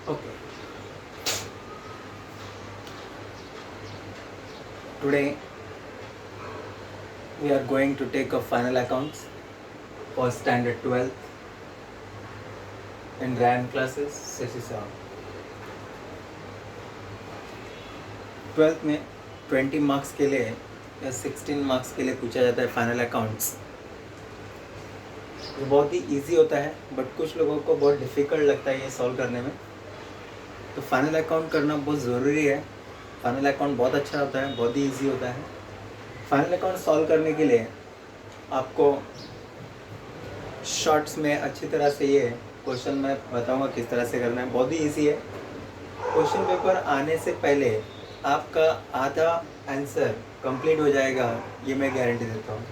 Okay. Today we are going to take a final accounts for standard 12th in RAN classes CC7. 12th में 20 marks के लिए या 16 marks के लिए पूछा जाता है फाइनल अकाउंट्स। ये बहुत ही इजी होता है बट कुछ लोगों को बहुत डिफ़िकल्ट लगता है ये सॉल्व करने में। तो फाइनल अकाउंट करना बहुत ज़रूरी है। फाइनल अकाउंट बहुत अच्छा होता है, बहुत ही इजी होता है। फाइनल अकाउंट सॉल्व करने के लिए आपको शॉर्ट्स में अच्छी तरह से ये क्वेश्चन मैं बताऊंगा किस तरह से करना है। बहुत ही इजी है। क्वेश्चन पेपर आने से पहले आपका आधा आंसर कंप्लीट हो जाएगा, ये मैं गारंटी देता हूँ।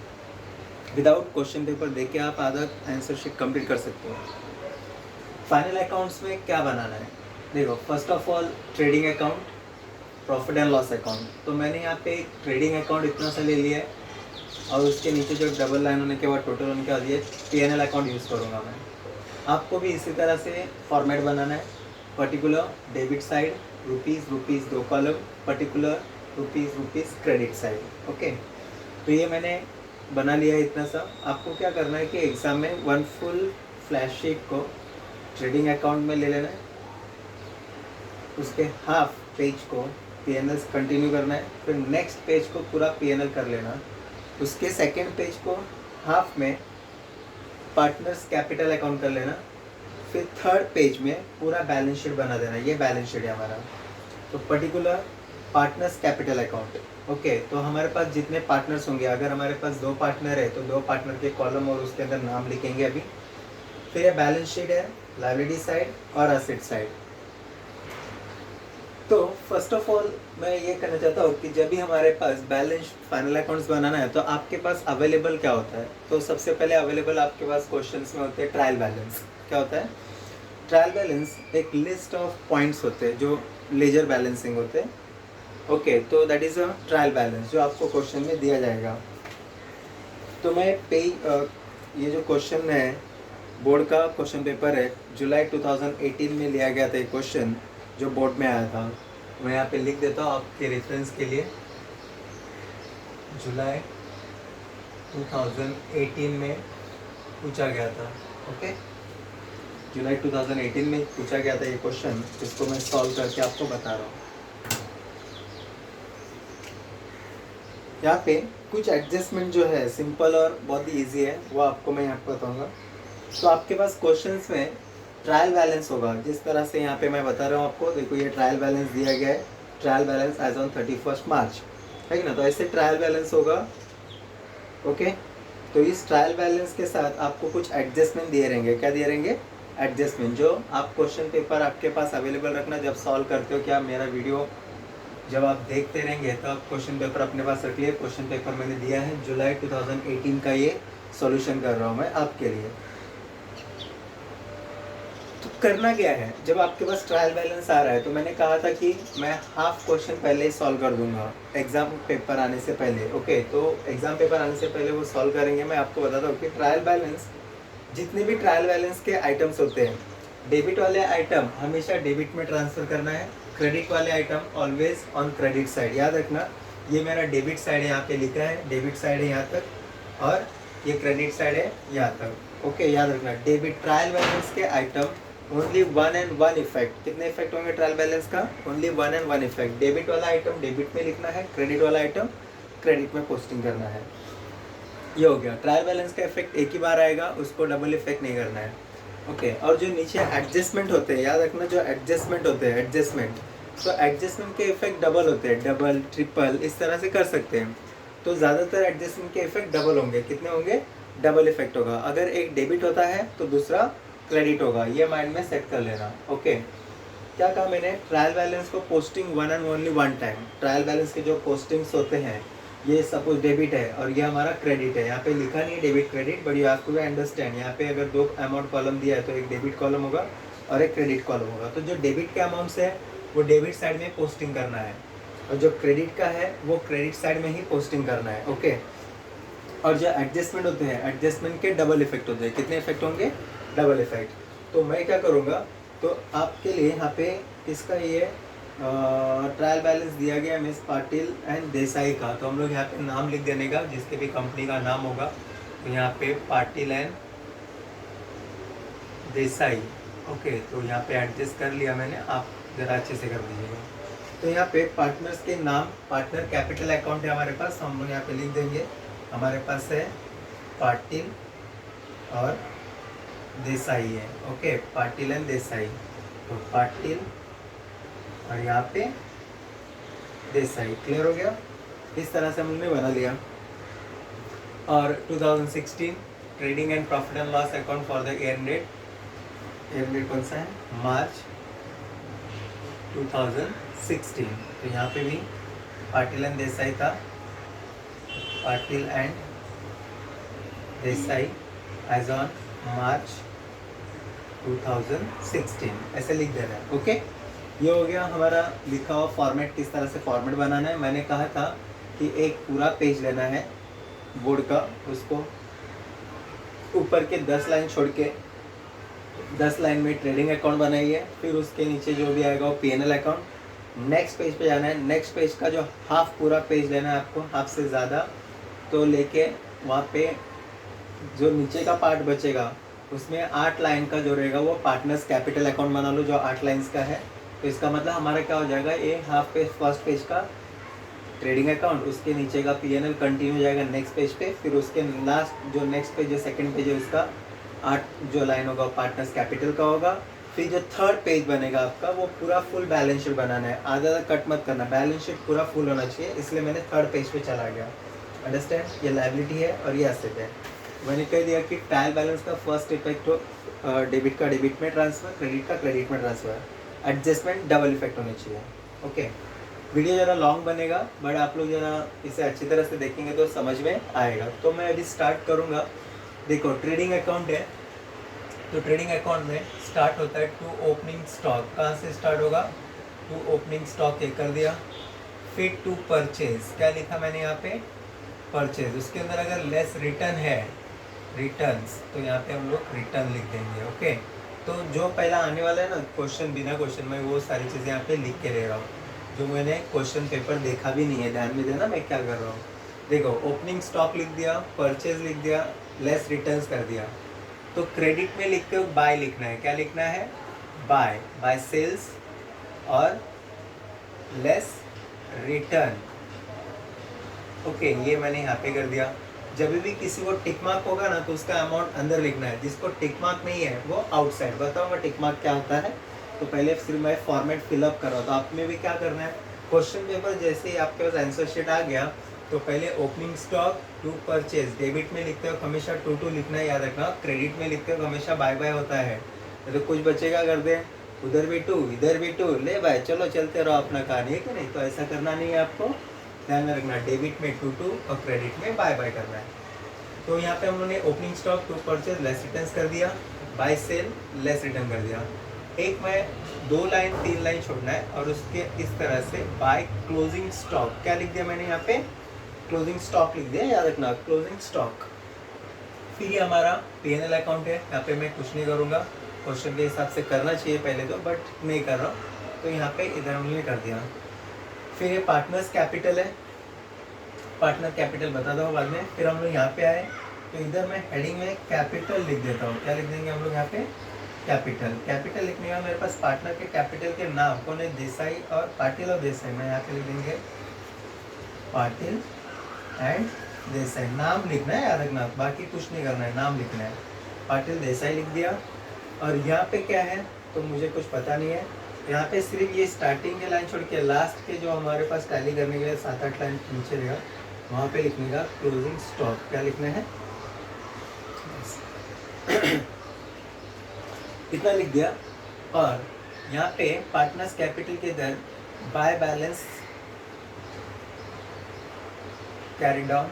विदाउट क्वेश्चन पेपर देख के आप आधा आंसर शीट कंप्लीट कर सकते हो। फाइनल अकाउंट्स में क्या बनाना है, देखो first of all trading account, profit and loss account. तो मैंने यहाँ पे ट्रेडिंग अकाउंट इतना सा ले लिया है और उसके नीचे जो डबल लाइन होने के बाद टोटल होने के बाद ये P&L अकाउंट यूज़ करूँगा मैं। आपको भी इसी तरह से फॉर्मेट बनाना है। Particular debit side rupees 2 column, particular rupees credit side. Okay, तो ये मैंने बना लिया है इतना सा। आपको क्या करना है कि एग्ज़ाम में 1 फुल फ्लैश शीट को ट्रेडिंग अकाउंट में ले लेना है, उसके हाफ पेज को P&L कंटिन्यू करना है, फिर नेक्स्ट पेज को पूरा P&L कर लेना, उसके सेकेंड पेज को हाफ में पार्टनर्स कैपिटल अकाउंट कर लेना, फिर थर्ड पेज में पूरा बैलेंस शीट बना देना। ये बैलेंस शीट है हमारा। तो particular partners capital account. Okay, तो हमारे पास जितने पार्टनर्स होंगे, अगर हमारे पास 2 पार्टनर है तो 2 पार्टनर के कॉलम और उसके अंदर नाम लिखेंगे अभी। फिर ये बैलेंस शीट है, लायबिलिटी साइड और असेट साइड। तो फर्स्ट ऑफ ऑल मैं ये कहना चाहता हूँ कि जब भी हमारे पास बैलेंस फाइनल अकाउंट्स बनाना है तो आपके पास अवेलेबल क्या होता है। तो सबसे पहले अवेलेबल आपके पास क्वेश्चंस में होते हैं ट्रायल बैलेंस। क्या होता है ट्रायल बैलेंस? एक लिस्ट ऑफ पॉइंट्स होते हैं जो लेजर बैलेंसिंग होते हैं। ओके, तो that is a trial balance जो आपको क्वेश्चन में दिया जाएगा। तो मैं ये जो क्वेश्चन है बोर्ड का क्वेश्चन पेपर है, जुलाई 2018 में लिया गया था ये क्वेश्चन जो बोर्ड में आया था। मैं यहाँ पे लिख देता हूँ आपके रेफरेंस के लिए। जुलाई 2018 में पूछा गया था। ओके, जुलाई 2018 में पूछा गया था ये क्वेश्चन, जिसको मैं सॉल्व करके आपको बता रहा हूँ। यहाँ पे कुछ एडजस्टमेंट जो है सिंपल और बहुत ही ईजी है, वो आपको मैं यहाँ पे बताऊँगा। तो आपके पास क्वेश्चंस में ट्रायल बैलेंस होगा, जिस तरह से यहाँ पे मैं बता रहा हूँ आपको। देखो ये ट्रायल बैलेंस दिया गया है, ट्रायल बैलेंस एज ऑन 31 मार्च, है ना। तो ऐसे ट्रायल बैलेंस होगा। ओके, तो इस ट्रायल बैलेंस के साथ आपको कुछ एडजस्टमेंट दिए रहेंगे। क्या दिए रहेंगे? एडजस्टमेंट, जो आप क्वेश्चन पेपर आपके पास अवेलेबल रखना जब सॉल्व करते हो। क्या मेरा वीडियो जब आप देखते रहेंगे तो आप क्वेश्चन पेपर अपने पास रख लिए। क्वेश्चन पेपर मैंने दिया है, जुलाई 2018 का ये सॉल्यूशन कर रहा हूँ मैं आपके लिए। तो करना क्या है, जब आपके पास ट्रायल बैलेंस आ रहा है तो मैंने कहा था कि मैं हाफ क्वेश्चन पहले ही सॉल्व कर दूंगा एग्जाम पेपर आने से पहले। ओके, तो एग्जाम पेपर आने से पहले वो सॉल्व करेंगे। मैं आपको बताता हूँ कि ट्रायल बैलेंस, जितने भी ट्रायल बैलेंस के आइटम्स होते हैं, डेबिट वाले आइटम हमेशा डेबिट में ट्रांसफ़र करना है, क्रेडिट वाले item always on credit side. याद रखना, ये मेरा डेबिट साइड है, यहाँ पे लिखा है डेबिट साइड है यहाँ तक, और ये क्रेडिट साइड है यहाँ तक। ओके, याद रखना डेबिट ट्रायल बैलेंस के आइटम ओनली 1 and 1 इफेक्ट। कितने इफेक्ट होंगे ट्रायल बैलेंस का? Only 1 and 1 effect. डेबिट वाला आइटम डेबिट में लिखना है, क्रेडिट वाला आइटम क्रेडिट में पोस्टिंग करना है। ये हो गया। ट्रायल बैलेंस का इफेक्ट एक ही बार आएगा, उसको डबल इफेक्ट नहीं करना है। ओके, और जो नीचे एडजस्टमेंट होते हैं, याद रखना जो एडजस्टमेंट होते हैं, एडजस्टमेंट, तो एडजस्टमेंट के इफेक्ट डबल होते हैं, डबल ट्रिपल इस तरह से कर सकते हैं। तो ज़्यादातर एडजस्टमेंट के इफेक्ट डबल होंगे। कितने होंगे? डबल इफेक्ट होगा। अगर एक डेबिट होता है तो दूसरा क्रेडिट होगा, ये माइंड में सेट कर लेना। ओके, क्या कहा मैंने? ट्रायल बैलेंस को posting 1 and only 1 time. Trial balance के जो पोस्टिंग्स होते हैं, ये सपोज डेबिट है और ये हमारा क्रेडिट है। यहाँ पे लिखा नहीं है debit credit, but you have to understand. यहाँ पे अगर 2 अमाउंट कॉलम दिया है तो एक डेबिट कॉलम होगा और एक क्रेडिट कॉलम होगा। तो जो डेबिट के अमाउंट्स है वो डेबिट साइड में पोस्टिंग करना है, और जो क्रेडिट का है वो क्रेडिट साइड में ही पोस्टिंग करना है। ओके, और जो एडजस्टमेंट होते हैं, एडजस्टमेंट के डबल इफेक्ट होते हैं। कितने इफेक्ट होंगे? Double effect. तो मैं क्या करूँगा, तो आपके लिए यहाँ पे इसका ये ट्रायल बैलेंस दिया गया मिस पाटिल एंड देसाई का, तो हम लोग यहाँ पे नाम लिख देने का, जिसके भी कंपनी का नाम होगा, तो यहाँ पे पाटिल एंड देसाई। ओके, तो यहाँ पे एडजस्ट कर लिया मैंने, आप ज़रा अच्छे से कर दीजिएगा। तो यहाँ पे पार्टनर्स के नाम, पार्टनर कैपिटल अकाउंट है हमारे पास, हम लोग यहाँ पे लिख देंगे, हमारे पास है पाटिल और देसाई है। ओके, पाटिल एंड देसाई, तो पाटिल और यहाँ पे देसाई। क्लियर हो गया? इस तरह से हमने बना लिया। और 2016 trading and profit and loss account for the year date कौन सा है? मार्च 2016। तो यहाँ पे भी पाटिल एंड देसाई था, Patil and Desai as on March 2016, ऐसे लिख देना है। ओके, ये हो गया हमारा लिखा हुआ फॉर्मेट। किस तरह से फॉर्मेट बनाना है, मैंने कहा था कि एक पूरा पेज लेना है बोर्ड का, उसको ऊपर के 10 लाइन छोड़ के 10 लाइन में ट्रेडिंग अकाउंट बनाइए, फिर उसके नीचे जो भी आएगा वो P&L अकाउंट। नेक्स्ट पेज पे जाना है, नेक्स्ट पेज का जो हाफ पूरा पेज लेना है आपको, हाफ से ज़्यादा, तो लेके वहाँ पे जो नीचे का पार्ट बचेगा उसमें 8 लाइन का जो रहेगा वो पार्टनर्स कैपिटल अकाउंट बना लो, जो 8 लाइन्स का है। तो इसका मतलब हमारा क्या हो जाएगा, ये हाफ पेज फर्स्ट पेज का ट्रेडिंग अकाउंट, उसके नीचे का P&L कंटिन्यू हो जाएगा नेक्स्ट पेज पे, फिर उसके लास्ट जो नेक्स्ट पेज जो सेकंड पेज है उसका 8 जो लाइन होगा पार्टनर्स कैपिटल का होगा। फिर जो थर्ड पेज बनेगा आपका वो पूरा फुल बैलेंस शीट बनाना है, आधा कट मत करना, बैलेंस शीट पूरा फुल होना चाहिए, इसलिए मैंने थर्ड पेज पे चला गया। अंडरस्टैंड? ये लायबिलिटी है और ये एसेट है। मैंने कह दिया कि ट्रायल बैलेंस का फर्स्ट इफेक्ट हो डेबिट का डेबिट में ट्रांसफ़र, क्रेडिट का क्रेडिट में ट्रांसफ़र, एडजस्टमेंट डबल इफेक्ट होने चाहिए। ओके, वीडियो ज़रा लॉन्ग बनेगा, बट आप लोग ज़रा इसे अच्छी तरह से देखेंगे तो समझ में आएगा। तो मैं अभी स्टार्ट करूँगा। देखो, ट्रेडिंग अकाउंट है, तो ट्रेडिंग अकाउंट में स्टार्ट होता है टू ओपनिंग स्टॉक। कहाँ से स्टार्ट होगा? टू ओपनिंग स्टॉक ये कर दिया। फिर टू परचेज, क्या लिखा मैंने यहाँ पे? परचेज। उसके अंदर अगर लेस रिटर्न है, रिटर्न्स, तो यहाँ पे हम लोग रिटर्न लिख देंगे। ओके, तो जो पहला आने वाला है ना क्वेश्चन, बिना क्वेश्चन में वो सारी चीज़ें यहाँ पे लिख के ले रहा हूँ, जो मैंने क्वेश्चन पेपर देखा भी नहीं है, ध्यान में देना मैं क्या कर रहा हूँ। देखो, ओपनिंग स्टॉक लिख दिया, परचेज लिख दिया, लेस रिटर्न्स कर दिया। तो क्रेडिट में लिखते हो बाय लिखना है, क्या लिखना है? बाय, बाय सेल्स और लेस रिटर्न। ओके, ये मैंने यहाँ पे कर दिया। जब भी किसी को टिक मार्क होगा ना तो उसका अमाउंट अंदर लिखना है, जिसको टिक मार्क नहीं है वो आउटसाइड। बताओ मैं टिक मार्क क्या होता है? तो पहले सिर्फ मैं फॉर्मेट फिलअप कर रहा हूँ, तो आप में भी क्या करना है, क्वेश्चन पेपर जैसे ही आपके पास आंसर शीट आ गया तो पहले opening stock to purchase, debit में लिखते हो हमेशा टू लिखना है, याद रखना। क्रेडिट में लिखते हो हमेशा बाय बाय होता है, तो कुछ बचेगा कर दे, उधर भी टू इधर भी टू, ले भाई चलो चलते रहो अपना कहानी, है कि नहीं? तो ऐसा करना नहीं है आपको, ध्यान में रखना। डेबिट में टू और क्रेडिट में बाय बाय करना है। तो यहाँ पे हम लोगों ने opening stock to purchase less returns कर दिया, बाय सेल लेस रिटर्न कर दिया। एक में 2 लाइन 3 लाइन छोड़ना है और उसके इस तरह से बाय क्लोजिंग स्टॉक, क्या लिख दिया मैंने यहाँ पे? क्लोजिंग स्टॉक लिख दिया, याद रखना, क्लोजिंग स्टॉक। फिर ये हमारा P&L अकाउंट है, यहाँ पे मैं कुछ नहीं करूँगा, क्वेश्चन के हिसाब से करना चाहिए पहले तो, बट नहीं कर रहा हूँ, तो यहाँ पे इधर हमने कर दिया। फिर ये पार्टनर्स कैपिटल है, पार्टनर कैपिटल बता दो बाद में। फिर हम लोग यहाँ पे आए तो इधर मैं हेडिंग में कैपिटल लिख देता हूँ, क्या लिख देंगे हम लोग यहाँ पे? कैपिटल। कैपिटल लिखने का मेरे पास पार्टनर के कैपिटल के नाम कौन है? देसाई और पाटिल और देसाई। मैं यहाँ पे लिख देंगे पाटिल एंड देसाई, नाम लिखना है, याद रखना, बाकी कुछ नहीं करना है, नाम लिखना है। पाटिल देसाई लिख दिया। और यहाँ पे क्या है तो मुझे कुछ पता नहीं है, यहाँ पे सिर्फ ये स्टार्टिंग के लाइन छोड़ के लास्ट के जो हमारे पास टैली करने के लिए 7-8 लाइन नीचे रहेगा वहाँ पे लिखने का क्लोजिंग स्टॉक, क्या लिखना है? इतना लिख दिया। और यहाँ पे पार्टनर्स कैपिटल के इधर by balance carry down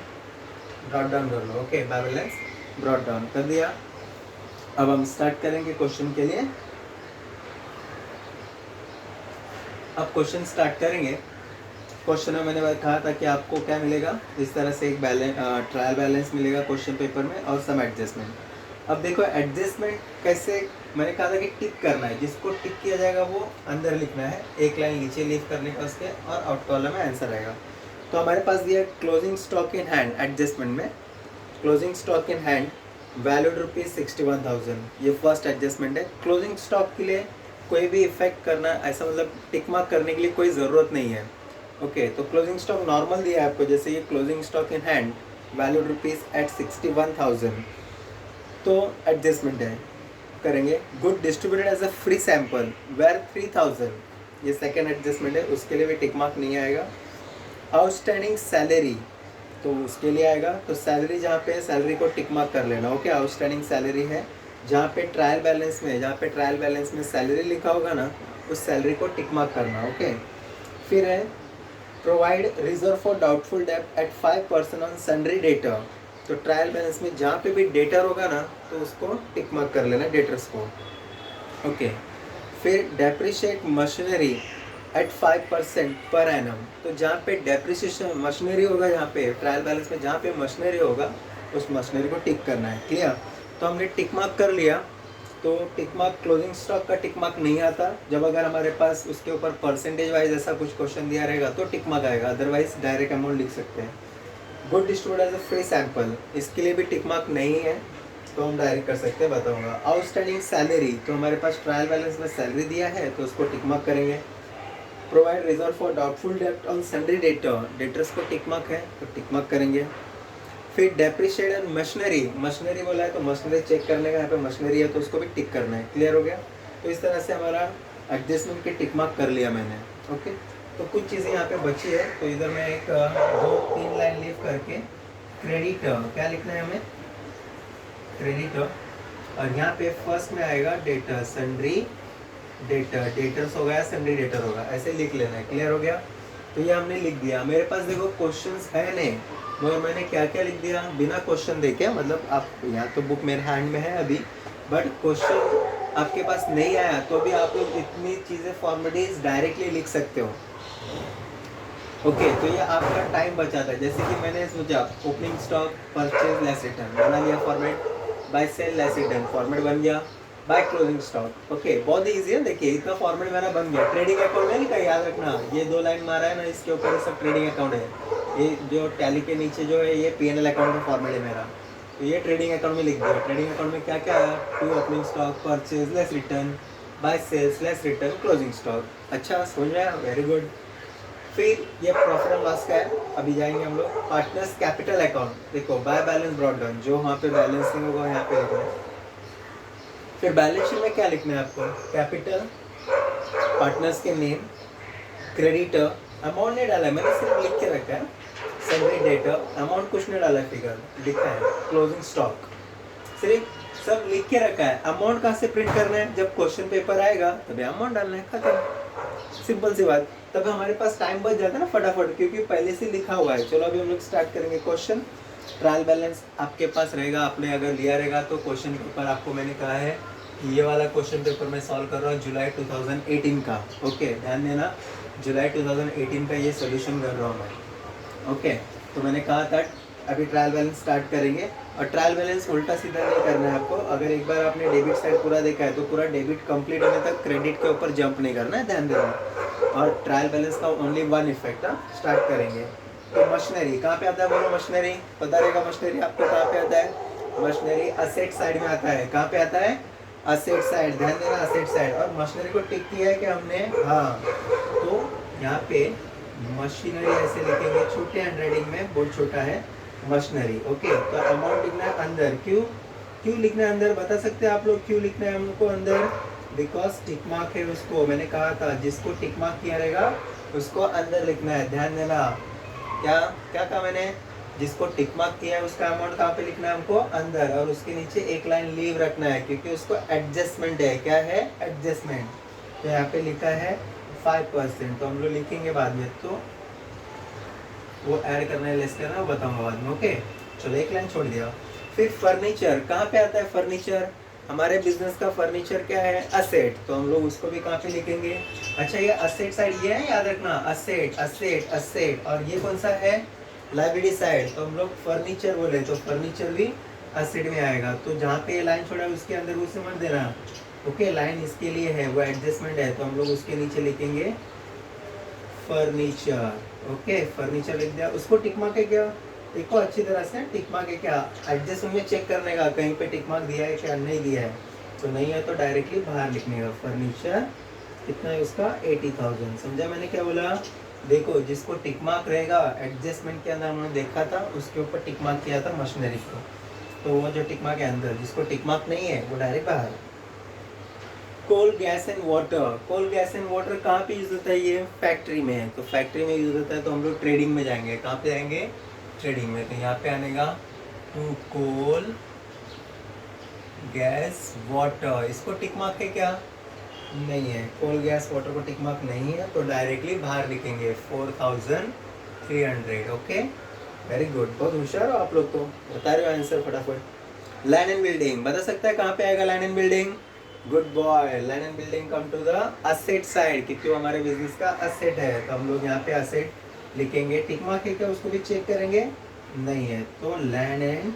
brought down कर लो। Okay, by balance brought down कर दिया। अब हम स्टार्ट करेंगे क्वेश्चन के लिए। अब क्वेश्चन स्टार्ट करेंगे। क्वेश्चन में मैंने कहा था कि आपको क्या मिलेगा, इस तरह से एक ट्रायल बैलेंस मिलेगा क्वेश्चन पेपर में और सम एडजस्टमेंट। अब देखो एडजस्टमेंट कैसे, मैंने कहा था कि टिक करना है, जिसको टिक किया जाएगा वो अंदर लिखना है, एक लाइन नीचे लीव करने का उसके, और आउट कॉलम में आंसर आएगा। तो हमारे पास दिया closing stock in hand adjustment में, closing stock in hand valued ₹61,000, ये फर्स्ट एडजस्टमेंट है। क्लोजिंग स्टॉक के लिए कोई भी इफेक्ट करना, ऐसा मतलब टिक मार्क करने के लिए कोई ज़रूरत नहीं है। ओके, तो क्लोजिंग स्टॉक नॉर्मल दिया है आपको, जैसे ये closing stock in hand valued ₹61,000, तो एडजस्टमेंट है, करेंगे। Good distributed as a free sample were 3000, ये सेकेंड एडजस्टमेंट है, उसके लिए भी टिक मार्क नहीं आएगा। आउटस्टैंडिंग सैलरी, तो उसके लिए आएगा, तो सैलरी जहाँ पे सैलरी को टिक मार्क कर लेना। ओके, आउटस्टैंडिंग सैलरी है, जहाँ पे ट्रायल बैलेंस में, जहाँ पे ट्रायल बैलेंस में सैलरी लिखा होगा ना, उस सैलरी को टिक मार्क करना। ओके, फिर है प्रोवाइड रिजर्व फॉर डाउटफुल डेब्ट एट 5% ऑन सन्ड्री डेटर, तो ट्रायल बैलेंस में जहाँ पे भी डेटर होगा ना, तो उसको टिक मार्क कर लेना, डेटर्स को। ओके, फिर depreciate machinery at 5% per annum, तो जहाँ पे डेप्रिसिएशन मशीनरी होगा, जहाँ पे ट्रायल बैलेंस में जहाँ पे मशीनरी होगा, उस मशीनरी को टिक करना है। क्लियर? तो हमने टिक मार्क कर लिया। तो टिक मार्क, क्लोजिंग स्टॉक का टिक मार्क नहीं आता, जब अगर हमारे पास उसके ऊपर परसेंटेज वाइज ऐसा कुछ क्वेश्चन दिया रहेगा तो टिक मार्क आएगा, अदरवाइज डायरेक्ट अमाउंट लिख सकते हैं। Good distribute as a free sample, इसके लिए भी टिक मार्क नहीं है, तो हम डायरेक्ट कर सकते हैं, बताऊंगा। आउटस्टैंडिंग सैलरी, तो हमारे पास ट्रायल बैलेंस में सैलरी दिया है, तो उसको टिक मार्क करेंगे। प्रोवाइड रिजर्व फॉर डाउटफुल डेब्ट ऑन सन्ड्री डेटर, डेटर्स को टिक मार्क है, तो टिक मार्क करेंगे। फिर डेप्रिशिएट मशीनरी, मशीनरी बोला है तो मशीनरी चेक करने का, यहाँ पे मशीनरी है तो उसको भी टिक करना है। क्लियर हो गया? तो इस तरह से हमारा एडजस्टमेंट के टिक मार्क कर लिया मैंने। ओके, तो कुछ चीज़ें यहाँ पे बची है, तो इधर मैं एक 2-3 लाइन लीव करके क्रेडिटर, क्या लिखना है हमें? क्रेडिटर, और यहाँ पे फर्स्ट में आएगा डेटर, सन्ड्री डेटर, डेटर्स होगा या सन्ड्री डेटर होगा, ऐसे लिख लेना है। क्लियर हो गया? तो ये हमने लिख दिया। मेरे पास देखो क्वेश्चंस है नहीं, मगर मैंने क्या क्या लिख दिया बिना क्वेश्चन देखे, मतलब आप यहाँ तो बुक मेरे हैंड में है अभी, बट क्वेश्चन आपके पास नहीं आया तो भी आप लोग इतनी चीज़ें फॉर्मेलिटीज डायरेक्टली लिख सकते हो। ओके, तो ये आपका टाइम बचाता है। जैसे कि मैंने सोचा opening stock purchase less return बना लिया format, by sale less return format बन गया, बाय क्लोजिंग स्टॉक। ओके, बहुत ईजी है, देखिए इतना फॉर्मेट मेरा बन गया। ट्रेडिंग अकाउंट है नहीं, याद रखना, ये 2 लाइन मारा है ना, इसके ऊपर ये सब ट्रेडिंग अकाउंट है। ये जो टैली के नीचे जो है ये P&L अकाउंट का फॉर्मेट है मेरा, तो ये ट्रेडिंग अकाउंट में लिख दिया। ट्रेडिंग अकाउंट में क्या क्या है? To opening stock, purchase less return, by sales less return, closing stock. अच्छा, समझ में आया? Very good. फिर ये प्रॉफिट एंड लॉस का है, अभी जाएंगे हम लोग। पार्टनर्स कैपिटल अकाउंट, देखो बाय बैलेंस ब्रॉट डाउन, जो वहाँ पे बैलेंसिंग होगा यहाँ पे लिखना है। फिर बैलेंस शीट में क्या लिखना है आपको? कैपिटल, पार्टनर्स के नेम, क्रेडिटर, अमाउंट नहीं डाला है मैंने, सिर्फ लिख के रखा है। सन्ड्री डेटर, अमाउंट कुछ नहीं डाला, फिगर लिखा है। क्लोजिंग स्टॉक, सिर्फ सब लिख के रखा है। अमाउंट कहाँ से प्रिंट करना है? जब क्वेश्चन पेपर आएगा तभी अमाउंट डालना है, खत्म, सिंपल सी बात। तब हमारे पास टाइम बच जाता है ना फटाफट, क्योंकि पहले से लिखा हुआ है। चलो अभी हम लोग स्टार्ट करेंगे क्वेश्चन। ट्रायल बैलेंस आपके पास रहेगा, आपने अगर लिया रहेगा तो क्वेश्चन पेपर आपको मैंने कहा है कि ये वाला क्वेश्चन पेपर मैं सॉल्व कर रहा हूँ जुलाई 2018 का। ओके, ध्यान देना, जुलाई 2018 का ये सोल्यूशन कर रहा हूँ मैं। ओके, तो मैंने कहा था अभी ट्रायल बैलेंस स्टार्ट करेंगे, और ट्रायल बैलेंस उल्टा सीधा नहीं करना है आपको। अगर एक बार आपने डेबिट साइड पूरा देखा है तो पूरा डेबिट कंप्लीट होने तक क्रेडिट के ऊपर जंप नहीं करना है, ध्यान देना। और ट्रायल बैलेंस का ओनली वन इफेक्ट स्टार्ट करेंगे। तो मशीनरी कहाँ पे आता है? बोलो मशीनरी, पता रहेगा मशीनरी आपको कहाँ पे आता है? मशीनरी असेट साइड में आता है। कहाँ पे आता है? असेट साइड, ध्यान देना, असेट साइड। और मशीनरी को टिक किया है कि हमने? हाँ, तो यहाँ पे मशीनरी ऐसे लिखेंगे, छोटे हैंडराइटिंग में, बहुत छोटा है मशीनरी। ओके, तो अमाउंट लिखना है अंदर। क्यों क्यों लिखना है अंदर? बता सकते हैं आप लोग क्यों लिखना है हमको अंदर? बिकॉज टिक मार्क है उसको, मैंने कहा था जिसको टिक मार्क किया रहेगा उसको अंदर लिखना है, ध्यान देना। क्या क्या कहा मैंने? जिसको टिक मार्क किया है उसका अमाउंट कहाँ पे लिखना है हमको? अंदर, और उसके नीचे एक लाइन लीव रखना है, क्योंकि उसको एडजस्टमेंट है। क्या है? एडजस्टमेंट। तो यहाँ पे लिखा है 5%, तो हम लोग लिखेंगे बाद में, तो वो ऐड करना है लेस करना है वो बताऊंगा बाद में। ओके, चलो एक लाइन छोड़ दिया। फिर फर्नीचर कहाँ पे आता है? फर्नीचर, हमारे बिजनेस का फर्नीचर क्या है? असेट, तो हम लोग उसको भी कहाँ पे लिखेंगे? अच्छा, ये असेट साइड ये है, याद रखना, असेट असेट असेट। और ये कौन सा है? लाइबिलिटी साइड, तो हम लोग फर्नीचर बोले तो फर्नीचर भी एसिड में आएगा, तो जहाँ पे ये लाइन छोड़ा है उसके अंदर उसे मत देना। ओके, लाइन इसके लिए है, वो एडजस्टमेंट है, तो हम लोग उसके नीचे लिखेंगे फर्नीचर। ओके, फर्नीचर लिख दिया, उसको टिक मार्क है क्या, देखो अच्छी तरह से टिक मार्क है क्या, एडजस्टमेंट में चेक करने का कहीं पे टिक मार्क दिया है क्या, नहीं दिया है, तो नहीं है तो डायरेक्टली बाहर लिखने का। फर्नीचर कितना है उसका 80,000। समझा मैंने क्या बोला, देखो जिसको टिक मार्क रहेगा एडजस्टमेंट के अंदर हमने देखा था उसके ऊपर टिक मार्क किया था मशीनरी को, तो वो जो टिक मार्क है अंदर, जिसको टिक मार्क नहीं है वो डायरेक्ट बाहर। Coal gas and water, coal gas and water कहाँ पे यूज होता है, ये फैक्ट्री में है, तो फैक्ट्री में यूज होता है, तो हम लोग ट्रेडिंग में जाएंगे, कहाँ पे जाएंगे, ट्रेडिंग में, तो यहाँ पे आनेगा टू कोल गैस वाटर, इसको टिक मार्क है क्या, नहीं है, कोल गैस वाटर को टिक मार्क नहीं है, तो डायरेक्टली बाहर लिखेंगे 4,300। ओके, वेरी गुड, बहुत होशियार हो आप लोग, तो बता रहे हो आंसर फटाफट। लैंड एंड बिल्डिंग बता सकता है कहाँ पे आएगा land and building, good boy, land and building come to the asset side, क्योंकि वो हमारे बिजनेस का असेट है, तो हम लोग यहाँ पे असेट लिखेंगे, टिक मार्क है क्या उसको भी चेक करेंगे, नहीं है, तो लैंड एंड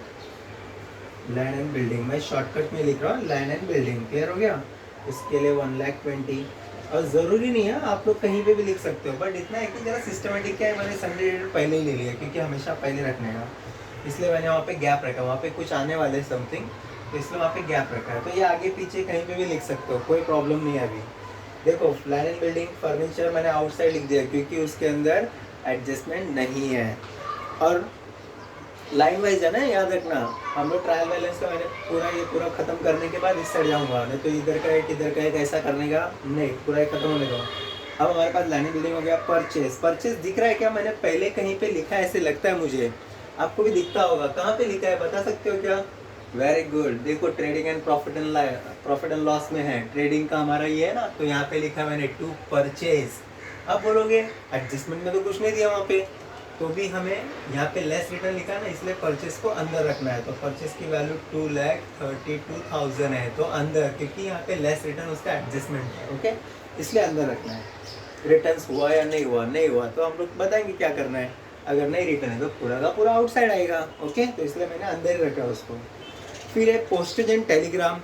बिल्डिंग, मैं शॉर्टकट में लिख रहा हूँ लैंड एंड बिल्डिंग, क्लियर हो गया। इसके लिए 1,20,000, और ज़रूरी नहीं है आप लोग कहीं पे भी लिख सकते हो, बट इतना है कि जरा सिस्टमेटिक क्या है, मैंने संडे पहले ही ले लिया क्योंकि हमेशा पहले रखने का, इसलिए मैंने वहाँ पे गैप रखा, वहाँ पे कुछ आने वाले समथिंग, तो इसलिए वहाँ पे गैप रखा है, तो ये आगे पीछे कहीं पे भी लिख सकते हो, कोई प्रॉब्लम नहीं है अभी। देखो लैंड एंड बिल्डिंग फर्नीचर मैंने आउटसाइड लिख दिया क्योंकि उसके अंदर एडजस्टमेंट नहीं है, और लाइन वाइज है ना, याद रखना, हम लोग ट्रायल बैलेंस का मैंने ये पूरा खत्म करने के बाद इस साइड जाऊंगा, नहीं तो इधर का एक ऐसा करने का नहीं, पूरा एक खत्म होने का। अब हमारे पास लैंड बिल्डिंग हो गया। परचेज दिख रहा है क्या, मैंने पहले कहीं पे लिखा है ऐसे लगता है मुझे, आपको भी दिखता होगा, कहाँ पे लिखा है बता सकते हो क्या, वेरी गुड, देखो trading and profit and loss में है, ट्रेडिंग का हमारा ये है ना, तो यहाँ पे लिखा मैंने टू परचेज। अब बोलोगे एडजस्टमेंट में तो कुछ नहीं दिया वहाँ पे, तो भी हमें यहाँ पे लेस रिटर्न लिखा है ना, इसलिए परचेस को अंदर रखना है, तो परचेस की वैल्यू 2,32,000 है, तो अंदर, क्योंकि यहाँ पे लेस रिटर्न उसका एडजस्टमेंट है, ओके, इसलिए अंदर रखना है। रिटर्न्स हुआ या नहीं हुआ, नहीं हुआ तो हम लोग बताएंगे क्या करना है, अगर नहीं रिटर्न है तो पूरा का पूरा आउटसाइड आएगा, ओके, तो इसलिए मैंने अंदर ही रखा उसको। फिर है पोस्टेज एंड टेलीग्राम।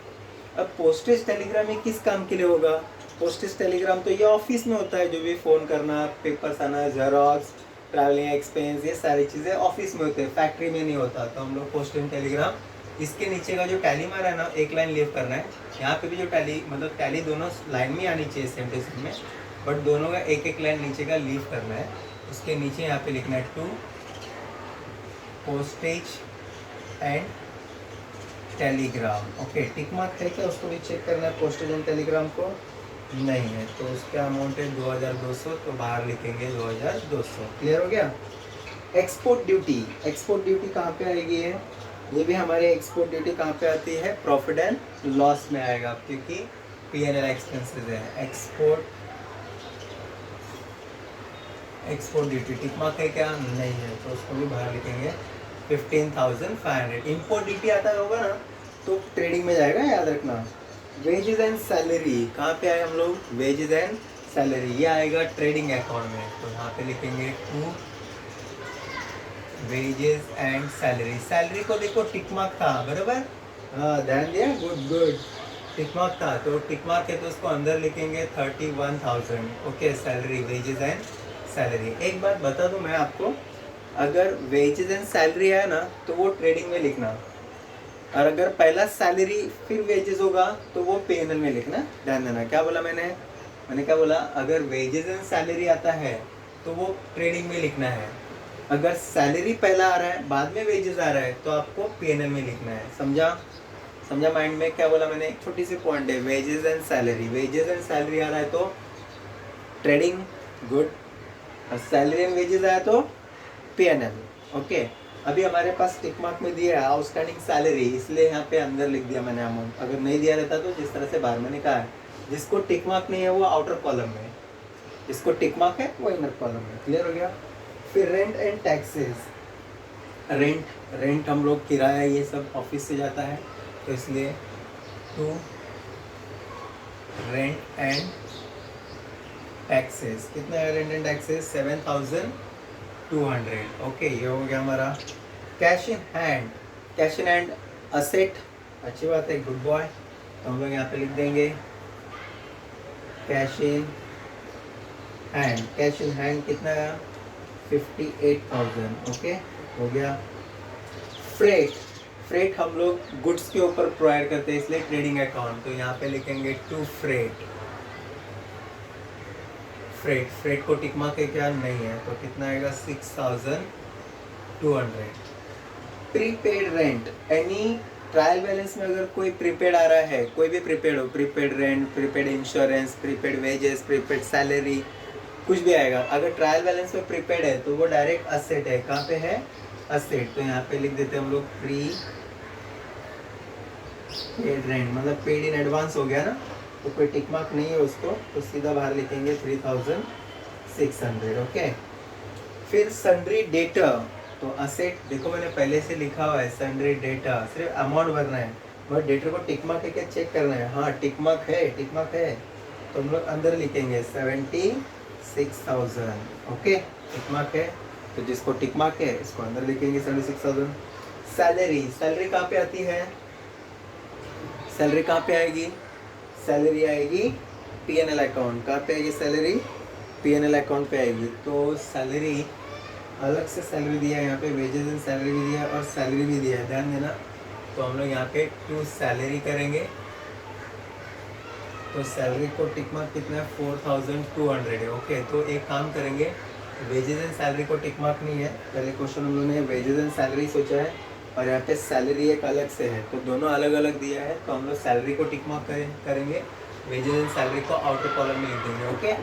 अब पोस्टेज टेलीग्राम ये किस काम के लिए होगा, पोस्टेज टेलीग्राम तो ये ऑफिस में होता है, जो भी फ़ोन करना, पेपर्स आना, जेरोक्स, ट्रैवलिंग एक्सपेंस, ये सारी चीज़ें ऑफिस में होते हैं, फैक्ट्री में नहीं होता, तो हम लोग पोस्ट एंड टेलीग्राम, इसके नीचे का जो टैली मारा है ना, एक लाइन लीव करना है, यहाँ पे भी जो टैली मतलब टैली दोनों लाइन में आनी चाहिए सेम टू सेम में, बट दोनों का एक एक लाइन नीचे का लीव करना है, उसके नीचे यहाँ पे लिखना है to postage and telegram. Okay, tick mark है क्या उसको भी चेक करना है, पोस्टेज एंड टेलीग्राम को नहीं है, तो उसका अमाउंट है 2,200, तो बाहर लिखेंगे 2,200, क्लियर हो गया। एक्सपोर्ट ड्यूटी कहाँ पे आएगी है, ये भी हमारे एक्सपोर्ट ड्यूटी कहाँ पे आती है, प्रॉफिट एंड लॉस में आएगा, क्योंकि P&L एक्सपेंसेस है। एक्सपोर्ट ड्यूटी टिक मार्क है क्या, नहीं है, तो उसको भी बाहर लिखेंगे 15,500। इम्पोर्ट ड्यूटी आता होगा ना, तो ट्रेडिंग में जाएगा, याद रखना। वेजेस एंड सैलरी कहाँ पे आए हम लोग, वेजेस एंड सैलरी ये आएगा ट्रेडिंग अकाउंट में, तो यहाँ पे लिखेंगे to wages and salary. Salary को देखो टिक मार्क था, बराबर, हाँ ध्यान दिया, गुड, टिक मार्क था, तो टिक मार्क है तो उसको अंदर लिखेंगे 31,000। Okay, salary, wages and salary. एक बात बता दूं मैं आपको, अगर वेजेस एंड सैलरी है ना तो वो ट्रेडिंग में लिखना, और अगर पहला सैलरी फिर वेजेस होगा तो वो P&L में लिखना, ध्यान देना। क्या बोला मैंने क्या बोला, अगर वेजेस एंड सैलरी आता है तो वो ट्रेडिंग में लिखना है, अगर सैलरी पहला आ रहा है बाद में वेजेस आ रहा है तो आपको P&L में लिखना है। समझा माइंड में क्या बोला मैंने, एक छोटी सी पॉइंट है, वेजेस एंड सैलरी आ रहा है तो ट्रेडिंग, गुड, और सैलरी एंड वेजेस आया तो P&L। ओके, अभी हमारे पास टिक मार्क में दिया है आउटस्टैंडिंग सैलरी, इसलिए यहाँ पे अंदर लिख दिया मैंने अमाउंट, अगर नहीं दिया रहता तो जिस तरह से बाहर मैंने कहा है, जिसको टिक मार्क नहीं है वो आउटर कॉलम में, जिसको टिक मार्क है वो इनर कॉलम में, क्लियर हो गया। फिर रेंट एंड टैक्सेस, रेंट हम लोग किराया ये सब ऑफिस से जाता है, तो इसलिए टू रेंट एंड टैक्सेस, कितना है रेंट एंड टैक्सेस, 7,200। ओके, ये हो गया हमारा। कैश इन हैंड असेट, अच्छी बात है, गुड बॉय। तो हम लोग यहाँ पे लिख देंगे cash in hand. Cash in hand कितना है? 58,000। ओके, हो गया। फ्रेट, फ्रेट हम लोग गुड्स के ऊपर प्रोवाइड करते हैं, इसलिए ट्रेडिंग अकाउंट। तो यहाँ पे लिखेंगे टू फ्रेट। फ्रेट, फ्रेट को टिक मार्क है क्या? नहीं है, तो कितना आएगा? 6,200। Prepaid rent, any trial balance में अगर कोई प्रीपेड आ रहा है, कोई भी प्रीपेड हो, prepaid rent, prepaid insurance, prepaid wages, prepaid salary, कुछ भी आएगा, अगर ट्रायल बैलेंस में प्रीपेड है तो वो डायरेक्ट असेट है। कहाँ पे है? असेट। तो यहाँ पे लिख देते हैं हम लोग प्री पेड रेंट, मतलब पेड इन एडवांस हो गया ना, तो कोई टिक मार्क नहीं है उसको, तो सीधा बाहर लिखेंगे 3,600। ओके। फिर सन्ड्री डेटा, तो असेट देखो मैंने पहले से लिखा हुआ है सन्ड्री डेटा, सिर्फ अमाउंट भरना है, बट डेटर को टिक मार्क है क्या चेक करना है। हाँ टिक मार्क है, टिक मार्क है, तो हम लोग अंदर लिखेंगे 76,000। ओके, टिक मार्क है, तो जिसको टिक मार्क है इसको अंदर लिखेंगे 76,000। सैलरी, सैलरी कहाँ पे आती है? सैलरी कहाँ पे आएगी? सैलरी आएगी पीएनएल अकाउंट। कहाँ पे आएगी सैलरी? पीएनएल अकाउंट पे आएगी। तो सैलरी अलग से सैलरी दिया है यहाँ पे, वेजेस एंड सैलरी भी दिया है और सैलरी भी दिया है, ध्यान देना। तो हम लोग यहाँ पे टू सैलरी करेंगे, तो सैलरी को टिक मार्क कितना है? 4,200 है। ओके, तो एक काम करेंगे, वेजेस एंड सैलरी को टिक मार्क नहीं है, पहले क्वेश्चन हम लोगों ने वेजेस एंड सैलरी सोचा है और यहाँ पे सैलरी एक अलग से है, तो दोनों अलग अलग दिया है, तो हम लोग सैलरी को टिक मार्क करेंगे, वेजेस एंड सैलरी को आउटर कॉलम में लिख देंगे। ओके,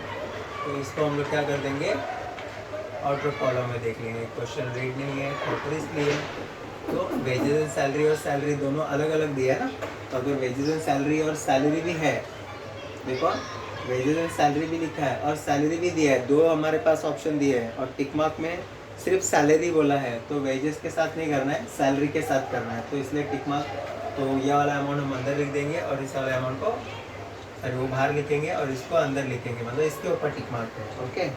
तो इसको हम लोग क्या कर देंगे? आउटर कॉलम में देख लेंगे। क्वेश्चन रीड नहीं है तो इसलिए, तो वेजेस एंड सैलरी और सैलरी दोनों अलग अलग दिया है ना, तो अगर वेजेस एंड सैलरी और सैलरी भी है, देखो वेजेस एंड सैलरी भी लिखा है और सैलरी भी दिया है, दो हमारे पास ऑप्शन दिए हैं, और टिक मार्क में सिर्फ सैलरी बोला है, तो वेजेस के साथ नहीं करना है, सैलरी के साथ करना है, तो इसलिए टिक मार्क। तो ये वाला अमाउंट हम अंदर लिख देंगे और इस वाले अमाउंट को सॉरी वो बाहर लिखेंगे और इसको अंदर लिखेंगे, मतलब इसके ऊपर टिक मार्क है। ओके,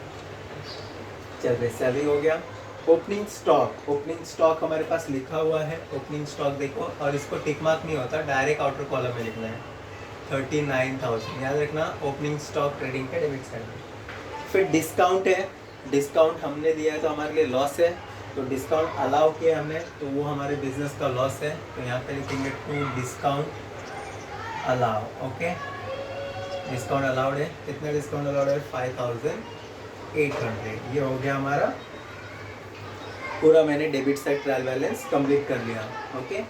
चलिए सैलरी हो गया। ओपनिंग स्टॉक, ओपनिंग स्टॉक हमारे पास लिखा हुआ है, ओपनिंग स्टॉक देखो, और इसको टिक मार्क नहीं होता, डायरेक्ट आउटर कॉलम में लिखना है 39,000, याद रखना, ओपनिंग स्टॉक ट्रेडिंग के डेबिट साइड में। फिर डिस्काउंट है, डिस्काउंट हमने दिया है तो हमारे लिए लॉस है, तो डिस्काउंट अलाउ किया हमने, तो वो हमारे बिजनेस का लॉस है, तो यहाँ पे लिखेंगे to discount allow. Okay, discount allowed है, कितना डिस्काउंट अलाउड है? 5,800। ये हो गया हमारा पूरा, मैंने debit side trial balance complete कर लिया। ओके,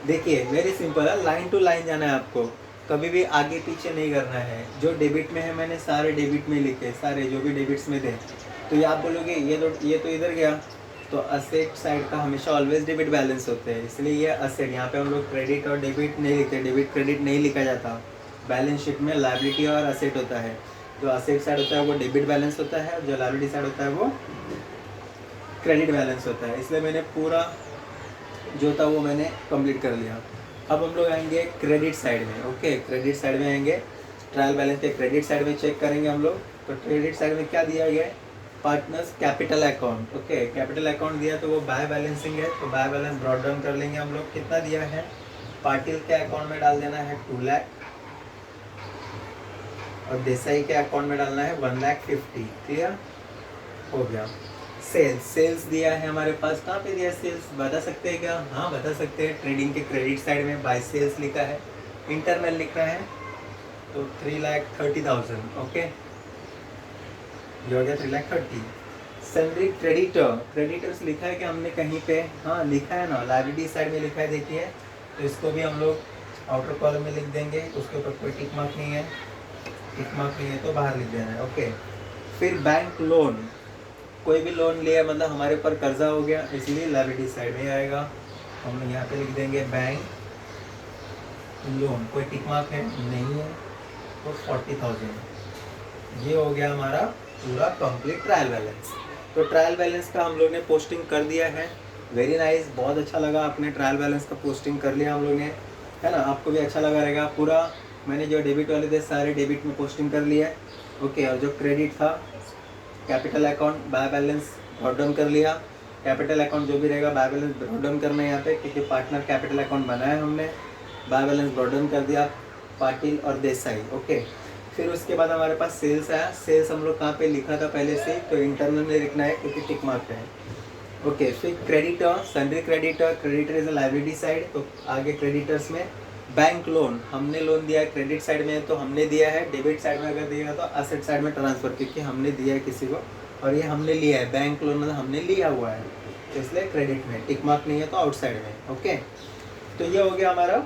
देखिए वेरी सिंपल है, लाइन टू लाइन जाना है आपको, कभी भी आगे पीछे नहीं करना है। जो डेबिट में है मैंने सारे डेबिट में लिखे, सारे जो भी डेबिट्स में थे, तो ये आप बोलोगे ये तो इधर गया, तो असेट साइड का हमेशा ऑलवेज डेबिट बैलेंस होते हैं, इसलिए ये असेट, यहाँ पे हम लोग क्रेडिट और डेबिट नहीं लिखते, डेबिट क्रेडिट नहीं लिखा जाता, बैलेंस शीट में लायबिलिटी और असेट होता है, जो असेट साइड होता है वो डेबिट बैलेंस होता है, जो लायबिलिटी साइड होता है वो क्रेडिट बैलेंस होता है, इसलिए मैंने पूरा जो था वो मैंने कंप्लीट कर लिया। अब हम लोग आएंगे क्रेडिट साइड में। ओके, क्रेडिट साइड में आएंगे, ट्रायल बैलेंस के क्रेडिट साइड में चेक करेंगे हम लोग। तो क्रेडिट साइड में क्या दिया गया है? Partners capital account. Okay, capital account दिया तो वो बाय बैलेंसिंग है, तो बाय बैलेंस ब्रॉट डाउन कर लेंगे हम लोग। कितना दिया है? पाटिल के अकाउंट में डाल देना है 2 लाख और देसाई के अकाउंट में डालना है 1,50,000। क्लियर हो गया। सेल्स, सेल्स दिया है हमारे पास, कहाँ पे दिया सेल्स बता सकते हैं क्या? हाँ बता सकते हैं, ट्रेडिंग के क्रेडिट साइड में बाय सेल्स लिखा है, इंटरनल लिखना है, तो 3,30,000। ओके, ये हो गया 3,30,000। सैलरी क्रेडिटर, क्रेडिटर्स लिखा है कि हमने कहीं पे? हाँ लिखा है ना, लायबिलिटी साइड में लिखा है, देखिए, तो इसको भी हम लोग आउटर कॉलम में लिख देंगे, उसके ऊपर कोई टिक मार्क नहीं है, टिक मार्क नहीं है तो बाहर लिख देना है। ओके, फिर बैंक लोन, कोई भी लोन लिया मतलब हमारे ऊपर कर्जा हो गया, इसलिए लायबिलिटी साइड में आएगा, हम लोग यहाँ पे लिख देंगे बैंक लोन, कोई टिक मार्क है नहीं है, तो 40,000। ये हो गया हमारा पूरा कंप्लीट ट्रायल बैलेंस। तो ट्रायल बैलेंस का हम लोग ने पोस्टिंग कर दिया है। वेरी नाइस, बहुत अच्छा लगा, आपने ट्रायल बैलेंस का पोस्टिंग कर लिया हम लोग ने, है ना? आपको भी अच्छा लगा रहेगा। पूरा मैंने जो डेबिट वाले थे सारे डेबिट में पोस्टिंग कर लिया है। ओके, और जो क्रेडिट था capital account by balance note down कर लिया, कैपिटल अकाउंट जो भी रहेगा बाय बैलेंस ब्रॉट डाउन करना है यहाँ पे, क्योंकि पार्टनर कैपिटल अकाउंट बनाया हमने, बाय बैलेंस ब्रॉट डाउन कर दिया पाटिल और देसाई। ओके, फिर उसके बाद हमारे पास सेल्स आया। सेल्स हम लोग कहाँ पे लिखा था पहले से, तो इंटरनल में लिखना है क्योंकि टिक मार्क है। ओके, फिर creditor, sundry creditor, creditor is a liability side, तो आगे क्रेडिटर्स में बैंक लोन, हमने लोन दिया है क्रेडिट साइड में तो हमने दिया है, डेबिट साइड में अगर दिया तो असेट साइड में ट्रांसफर, क्योंकि हमने दिया है किसी को और ये हमने लिया है, बैंक लोन मतलब हमने लिया हुआ है, तो इसलिए क्रेडिट में, टिक मार्क नहीं है तो आउटसाइड में। ओके, तो ये हो गया हमारा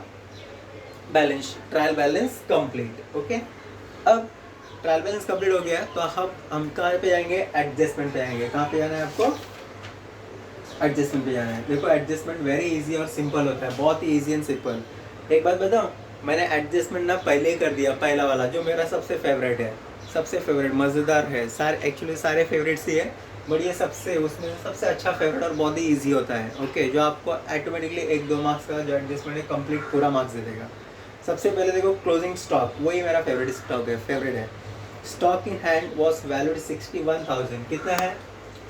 balance, trial balance complete. Okay, अब ट्रायल बैलेंस कंप्लीट हो गया तो हम कहाँ पे जाएंगे, एडजस्टमेंट पे जाएंगे। कहाँ पे जाना है आपको, एडजस्टमेंट पे जाना है। देखो एडजस्टमेंट वेरी इजी और सिंपल होता है, बहुत ही इजी एंड सिंपल। एक बात बताओ, मैंने एडजस्टमेंट ना पहले ही कर दिया, पहला वाला जो मेरा सबसे फेवरेट है, सबसे फेवरेट मज़ेदार है, सारे एक्चुअली सारे फेवरेट्स ही है, बट ये सबसे उसमें सबसे अच्छा फेवरेट और बहुत ही ईजी होता है। ओके, जो आपको ऑटोमेटिकली 1-2 मार्क्स का जो एडजस्टमेंट है कंप्लीट पूरा मार्क्स दे देगा। सबसे पहले देखो क्लोजिंग स्टॉक, वही मेरा फेवरेट स्टॉक है, फेवरेट है। Stock in hand was valued 61,000, कितना है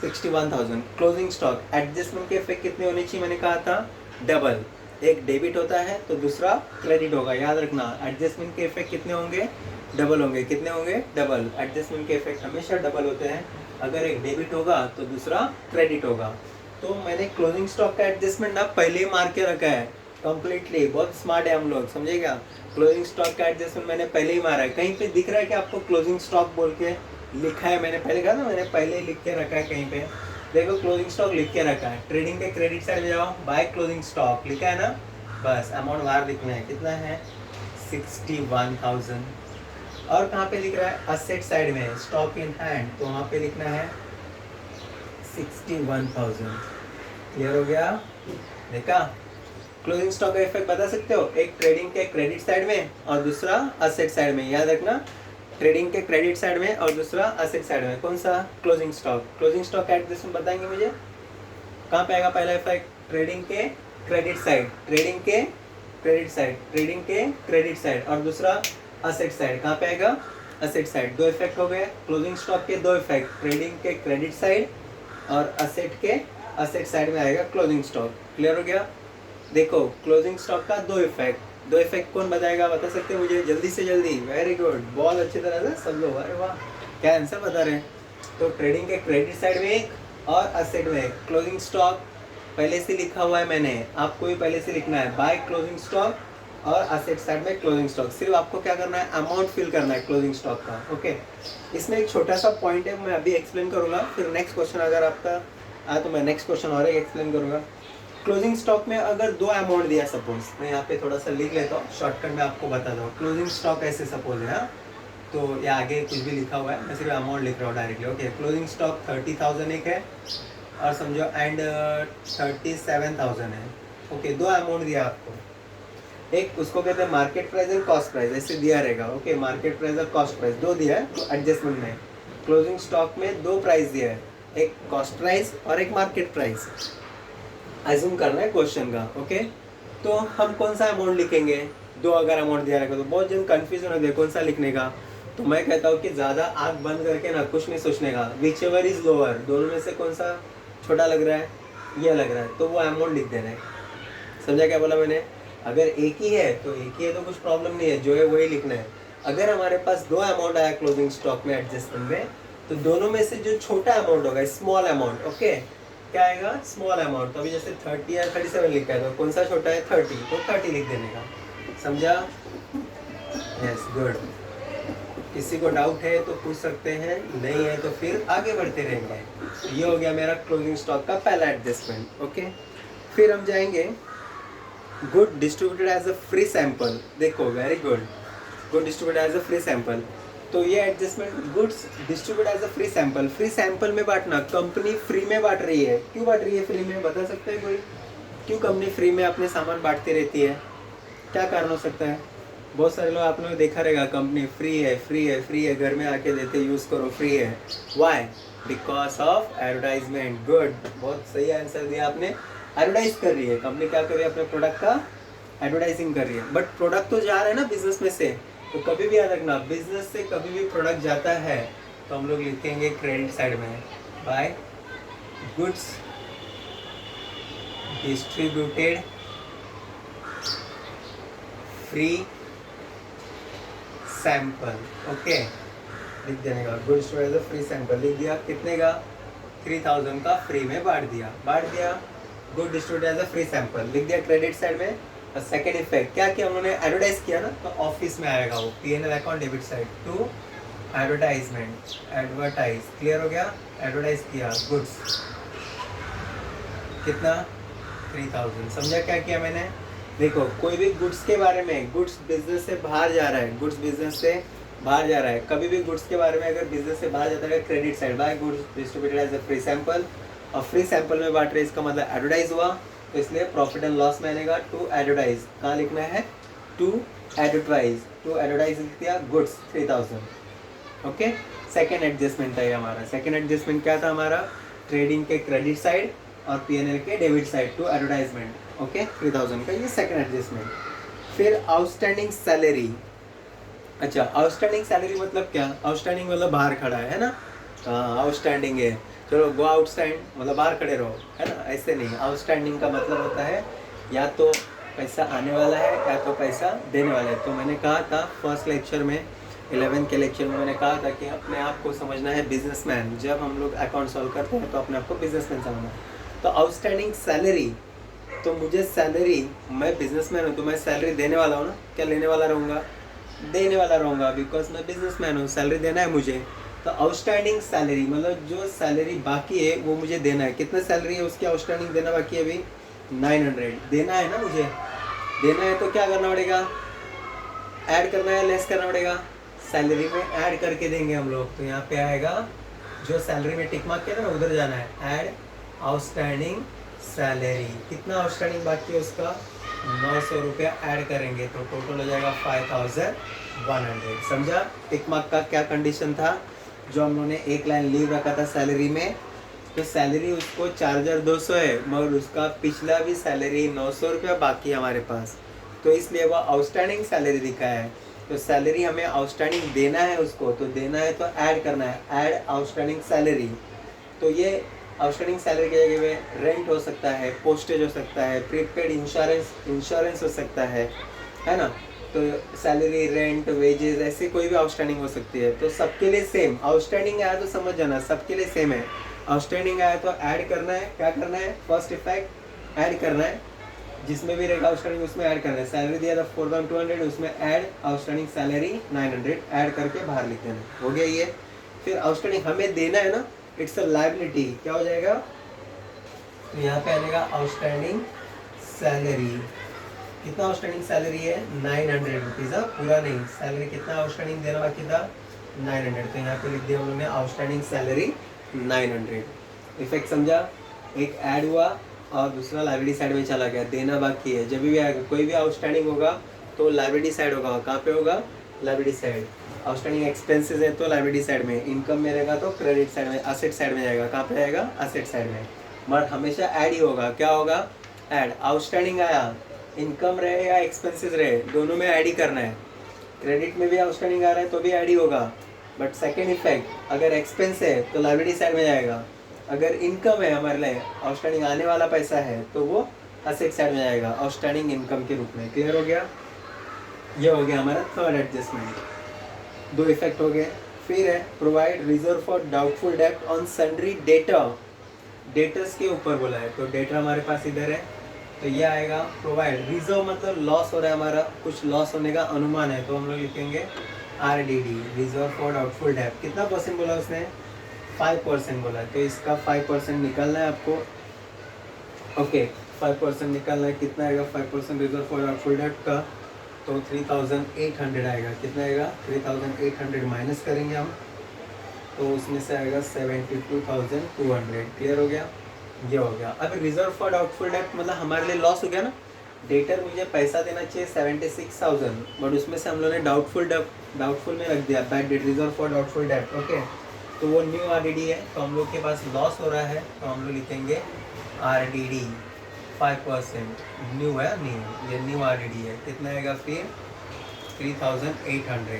61,000। क्लोजिंग स्टॉक, एडजस्टमेंट के इफेक्ट कितने होने चाहिए, मैंने कहा था डबल, एक डेबिट होता है तो दूसरा क्रेडिट होगा, याद रखना। एडजस्टमेंट के इफेक्ट कितने होंगे, डबल होंगे, कितने होंगे, डबल। एडजस्टमेंट के इफेक्ट हमेशा डबल होते हैं, अगर एक डेबिट होगा तो दूसरा क्रेडिट होगा। तो मैंने क्लोजिंग स्टॉक का एडजस्टमेंट ना पहले ही मार के रखा है कंप्लीटली, बहुत स्मार्ट है हम लोग, समझेगा। क्लोजिंग स्टॉक का एडजस्टमेंट मैंने पहले ही मारा है। कहीं पे दिख रहा है कि आपको क्लोजिंग स्टॉक बोल के लिखा है, मैंने पहले कहा ना, मैंने पहले ही लिख के रखा है कहीं पे, देखो क्लोजिंग स्टॉक लिख के रखा है। ट्रेडिंग के क्रेडिट साइड में जाओ, बाय क्लोजिंग स्टॉक लिखा है ना, बस अमाउंट बाहर लिखना है, कितना है 61,000। और कहाँ पे लिख रहा है, असेट साइड में स्टॉक इन हैंड, तो वहाँ पे लिखना है 61,000। क्लियर हो गया, देखा। क्लोजिंग स्टॉक का इफेक्ट बता सकते हो, एक ट्रेडिंग के क्रेडिट साइड में और दूसरा असेट साइड में, याद रखना, ट्रेडिंग के क्रेडिट साइड में और दूसरा असेट साइड में। कौन सा, क्लोजिंग स्टॉक। क्लोजिंग स्टॉक का एडजस्टमेंट बताएंगे मुझे, कहाँ पे आएगा पहला इफेक्ट, ट्रेडिंग के क्रेडिट साइड, ट्रेडिंग के क्रेडिट साइड, ट्रेडिंग के क्रेडिट साइड, और दूसरा असेट साइड, कहाँ पे आएगा, असेट साइड। दो इफेक्ट हो गए क्लोजिंग स्टॉक के, दो इफेक्ट, ट्रेडिंग के क्रेडिट साइड और असेट के असेट साइड में आएगा क्लोजिंग स्टॉक। क्लियर हो गया। देखो क्लोजिंग स्टॉक का दो इफेक्ट कौन बताएगा, बता सकते हैं मुझे, जल्दी से जल्दी। वेरी गुड, बहुत अच्छी तरह से सब लोग, अरे वाह क्या आंसर बता रहे हैं। तो ट्रेडिंग के क्रेडिट साइड में एक और असेट में एक। क्लोजिंग स्टॉक पहले से लिखा हुआ है मैंने, आपको भी पहले से लिखना है, बाय क्लोजिंग स्टॉक और असेट साइड में क्लोजिंग स्टॉक। सिर्फ आपको क्या करना है, अमाउंट फिल करना है क्लोजिंग स्टॉक का। ओके, इसमें एक छोटा सा पॉइंट है, मैं अभी एक्सप्लेन करूँगा, फिर नेक्स्ट क्वेश्चन अगर आपका आया तो मैं नेक्स्ट क्वेश्चन और एक एक्सप्लेन करूँगा। क्लोजिंग स्टॉक में अगर दो अमाउंट दिया, सपोज मैं यहाँ पे थोड़ा सा लिख लेता हूँ, शॉर्टकट में आपको बता दूँ। क्लोजिंग स्टॉक ऐसे सपोज है, तो या आगे कुछ भी लिखा हुआ है, मैं सिर्फ अमाउंट लिख रहा हूँ डायरेक्टली। ओके, क्लोजिंग स्टॉक 30,000 एक है और समझो एंड 37,000 है। ओके, दो अमाउंट दिया आपको, एक उसको कहते हैं मार्केट प्राइस और कॉस्ट प्राइस, ऐसे दिया रहेगा। ओके, मार्केट प्राइस और कॉस्ट प्राइस दो दिया है तो एडजस्टमेंट में। क्लोजिंग स्टॉक में दो प्राइस दिया है, एक कॉस्ट प्राइस और एक मार्केट प्राइस। अज्यूम करना है क्वेश्चन का। ओके, तो हम कौन सा अमाउंट लिखेंगे, दो अगर अमाउंट दिया रहेगा तो बहुत जन कन्फ्यूजन होते हैं कौन सा लिखने का। तो मैं कहता हूँ कि ज़्यादा आँख बंद करके ना कुछ नहीं सोचने का, विच एवर इज लोअर, दोनों में से कौन सा छोटा लग रहा है, ये लग रहा है, तो वो अमाउंट लिख देना है। समझा क्या बोला मैंने, अगर एक ही है तो कुछ प्रॉब्लम नहीं है, जो है वही लिखना है। अगर हमारे पास दो अमाउंट आया क्लोजिंग स्टॉक में एडजस्टमेंट में, तो दोनों में से जो छोटा अमाउंट होगा, स्मॉल अमाउंट, ओके क्या आएगा, स्मॉल अमाउंट। तो अभी जैसे 30 या 37 लिखा है, तो कौन सा छोटा है 30, तो 30 लिख देने का। समझा, यस गुड। किसी को डाउट है तो पूछ सकते हैं, नहीं है तो फिर आगे बढ़ते रहेंगे। ये हो गया मेरा क्लोजिंग स्टॉक का पहला एडजस्टमेंट। ओके, फिर हम जाएंगे good distributed as a free sample. देखो very good distributed as a free sample. तो ये adjustment goods distribute as a free sample में बांटना, कंपनी फ्री में बांट रही है। क्यों बांट रही है फ्री में, बता सकते हैं कोई, क्यों कंपनी फ्री में अपने सामान बांटती रहती है, क्या कारण हो सकता है। बहुत सारे लोग आपने देखा रहेगा, कंपनी फ्री है, घर में आके देते, यूज़ करो, फ्री है। Why, because of advertisement. Good, बहुत सही आंसर दिया आपने। एडवर्टाइज कर रही है कंपनी, क्या कर रही है, अपने प्रोडक्ट का एडवर्टाइजिंग कर रही है। बट प्रोडक्ट तो जा रहा है ना बिजनेस में से, तो कभी भी याद रखना, बिजनेस से कभी भी प्रोडक्ट जाता है तो हम लोग लिखेंगे क्रेडिट साइड में, by goods distributed free sample, okay लिख देने का। Good distributed as a free sample लिख दिया, कितने का 3000 का फ्री में बांट दिया। Good distributed as a free sample लिख दिया क्रेडिट साइड में। और सेकेंड इफेक्ट क्या किया उन्होंने, एडवर्टाइज किया ना, तो ऑफिस में आएगा वो P&L account debit side to advertisement, advertise clear हो गया, एडवर्टाइज किया गुड्स कितना 3000। समझा क्या किया मैंने। देखो कोई भी गुड्स के बारे में, गुड्स बिजनेस से बाहर जा रहा है, गुड्स बिजनेस से बाहर जा रहा है, कभी भी गुड्स के बारे में अगर बिजनेस से बाहर जाता है credit side by goods distributed as a free sample, और फ्री सैंपल में बांट रहे इसका मतलब एडवर्टाइज हुआ, तो इसलिए प्रॉफिट एंड लॉस में आएगा टू एडवर्टाइज, कहाँ लिखना है टू एडवर्टाइज लिख दिया गुड्स 3000, ओके। सेकेंड एडजस्टमेंट था ये हमारा। सेकेंड एडजस्टमेंट क्या था हमारा, ट्रेडिंग के क्रेडिट साइड और P&L के debit side to advertisement, okay 3000 का ये सेकेंड एडजस्टमेंट। फिर आउटस्टैंडिंग सैलरी। अच्छा आउटस्टैंडिंग सैलरी मतलब क्या, आउटस्टैंडिंग मतलब बाहर खड़ा है ना, हाँ आउटस्टैंडिंग है, चलो गो आउटस्टैंड मतलब बाहर खड़े रहो, है ना, ऐसे नहीं। आउटस्टैंडिंग का मतलब होता है या तो पैसा आने वाला है या तो पैसा देने वाला है। तो मैंने कहा था फर्स्ट लेक्चर में 11 के लेक्चर में मैंने कहा था कि अपने आप को समझना है बिजनेसमैन। जब हम लोग अकाउंट सॉल्व करते हैं तो अपने आप को बिजनेसमैन समझना है। तो आउटस्टैंडिंग सैलरी, तो मुझे सैलरी, मैं बिजनेसमैन हूँ तो मैं सैलरी देने वाला हूँ ना, क्या लेने वाला रहूँगा, देने वाला रहूँगा, बिकॉज मैं बिजनेसमैन हूँ, सैलरी देना है मुझे। तो आउटस्टैंडिंग सैलरी मतलब जो सैलरी बाकी है वो मुझे देना है। कितना सैलरी है उसकी आउटस्टैंडिंग देना बाकी है अभी 900 देना है ना मुझे, देना है तो क्या करना पड़ेगा, ऐड करना है, लेस करना पड़ेगा, सैलरी में ऐड करके देंगे हम लोग। तो यहाँ पे आएगा जो सैलरी में टिक मार्क किया ना उधर जाना है, ऐड आउटस्टैंडिंग सैलरी, कितना आउटस्टैंडिंग बाकी है उसका 900 रुपया ऐड करेंगे तो टोटल हो जाएगा 5100। समझा टिक मार्क का क्या कंडीशन था, जो हम लोगों ने एक लाइन लीव रखा था सैलरी में, तो सैलरी उसको 4200 है मगर उसका पिछला भी सैलरी 900 रुपया बाकी हमारे पास, तो इसलिए वो आउटस्टैंडिंग सैलरी दिखा है। तो सैलरी हमें आउटस्टैंडिंग देना है उसको, तो देना है तो ऐड करना है, ऐड आउटस्टैंडिंग सैलरी। तो ये आउटस्टैंडिंग सैलरी की जगह में रेंट हो सकता है, पोस्टेज हो सकता है, प्रीपेड इंश्योरेंस हो सकता है ना। तो सैलरी, रेंट, वेजेस ऐसे कोई भी आउटस्टैंडिंग हो सकती है। तो सबके लिए सेम, आउटस्टैंडिंग आया तो समझ जाना सबके लिए सेम है। आउटस्टैंडिंग आया तो ऐड करना है, क्या करना है, फर्स्ट इफेक्ट ऐड करना है, जिसमें भी रहेगा आउटस्टैंडिंग उसमें ऐड करना है। सैलरी दिया था 4200, उसमें ऐड आउटस्टैंडिंग सैलरी 900 ऐड करके बाहर लिख देना, हो गया ये। फिर आउटस्टैंडिंग हमें देना है ना, इट्स अ लायबिलिटी, क्या हो जाएगा, तो यहाँ पे आएगा आउटस्टैंडिंग सैलरी। कितना आउटस्टैंडिंग सैलरी है 900 रुपीज़, पूरा नहीं, सैलरी कितना आउटस्टैंडिंग देना बाकी था 900, तो यहाँ पे लिख दिया हम लोगों ने आउटस्टैंडिंग सैलरी 900। इफेक्ट समझा, एक ऐड हुआ और दूसरा लाइबिलिटी साइड में चला गया, देना बाकी है। जब भी आएगा कोई भी आउटस्टैंडिंग होगा तो लाइबिलिटी साइड होगा, कहाँ पे होगा, लाइबिलिटी साइड। आउटस्टैंडिंग एक्सपेंसेस है तो लाइबिलिटी साइड में, इनकम में रहेगा तो क्रेडिट साइड में, असेट साइड में जाएगा, कहाँ पे आएगा, असेट साइड में। मगर हमेशा ऐड ही होगा, क्या होगा, ऐड। आउटस्टैंडिंग आया, इनकम रहे या एक्सपेंसेस रहे, दोनों में ऐड ही करना है। क्रेडिट में भी आउटस्टैंडिंग आ रहा है तो भी ऐड ही होगा, बट सेकेंड इफेक्ट अगर एक्सपेंस है तो लाइबिलिटी साइड में जाएगा, अगर इनकम है हमारे लिए आउटस्टैंडिंग आने वाला पैसा है तो वो असेट साइड में जाएगा आउटस्टैंडिंग इनकम के रूप में। क्लियर हो गया, ये हो गया हमारा थर्ड एडजस्टमेंट, दो इफेक्ट हो गए। फिर है प्रोवाइड रिजर्व फॉर डाउटफुल डेब्ट ऑन सन्ड्री डेटर, डेटर्स के ऊपर बोला है, तो डेटर हमारे पास इधर है, तो ये आएगा प्रोवाइड। रिजर्व मतलब लॉस हो रहा है हमारा, कुछ लॉस होने का अनुमान है, तो हम लोग लिखेंगे RDD, रिजर्व फॉर डाउटफुल डेब्ट। कितना परसेंट बोला उसने, 5% बोला, तो इसका 5% निकालना है आपको, ओके 5% निकालना है। कितना आएगा 5% रिजर्व फॉर डाउटफुल डेब्ट का, तो 3800 आएगा। कितना आएगा 3800 माइनस करेंगे हम, तो उसमें से आएगा 72,200। क्लियर हो गया, ये हो गया। अब रिजर्व फॉर डाउटफुल डेब्ट मतलब हमारे लिए लॉस हो गया ना, डेटर मुझे पैसा देना चाहिए 76,000, बट उसमें से हम लोगों ने डाउटफुल में रख दिया bad debt, reserve for doubtful डेब्ट, ओके। तो वो न्यू RDD है, तो हम लोग के पास लॉस हो रहा है, तो हम लोग लिखेंगे RDD 5%, न्यू है न्यू, ये न्यू RDD है। कितना आएगा फिर 3800।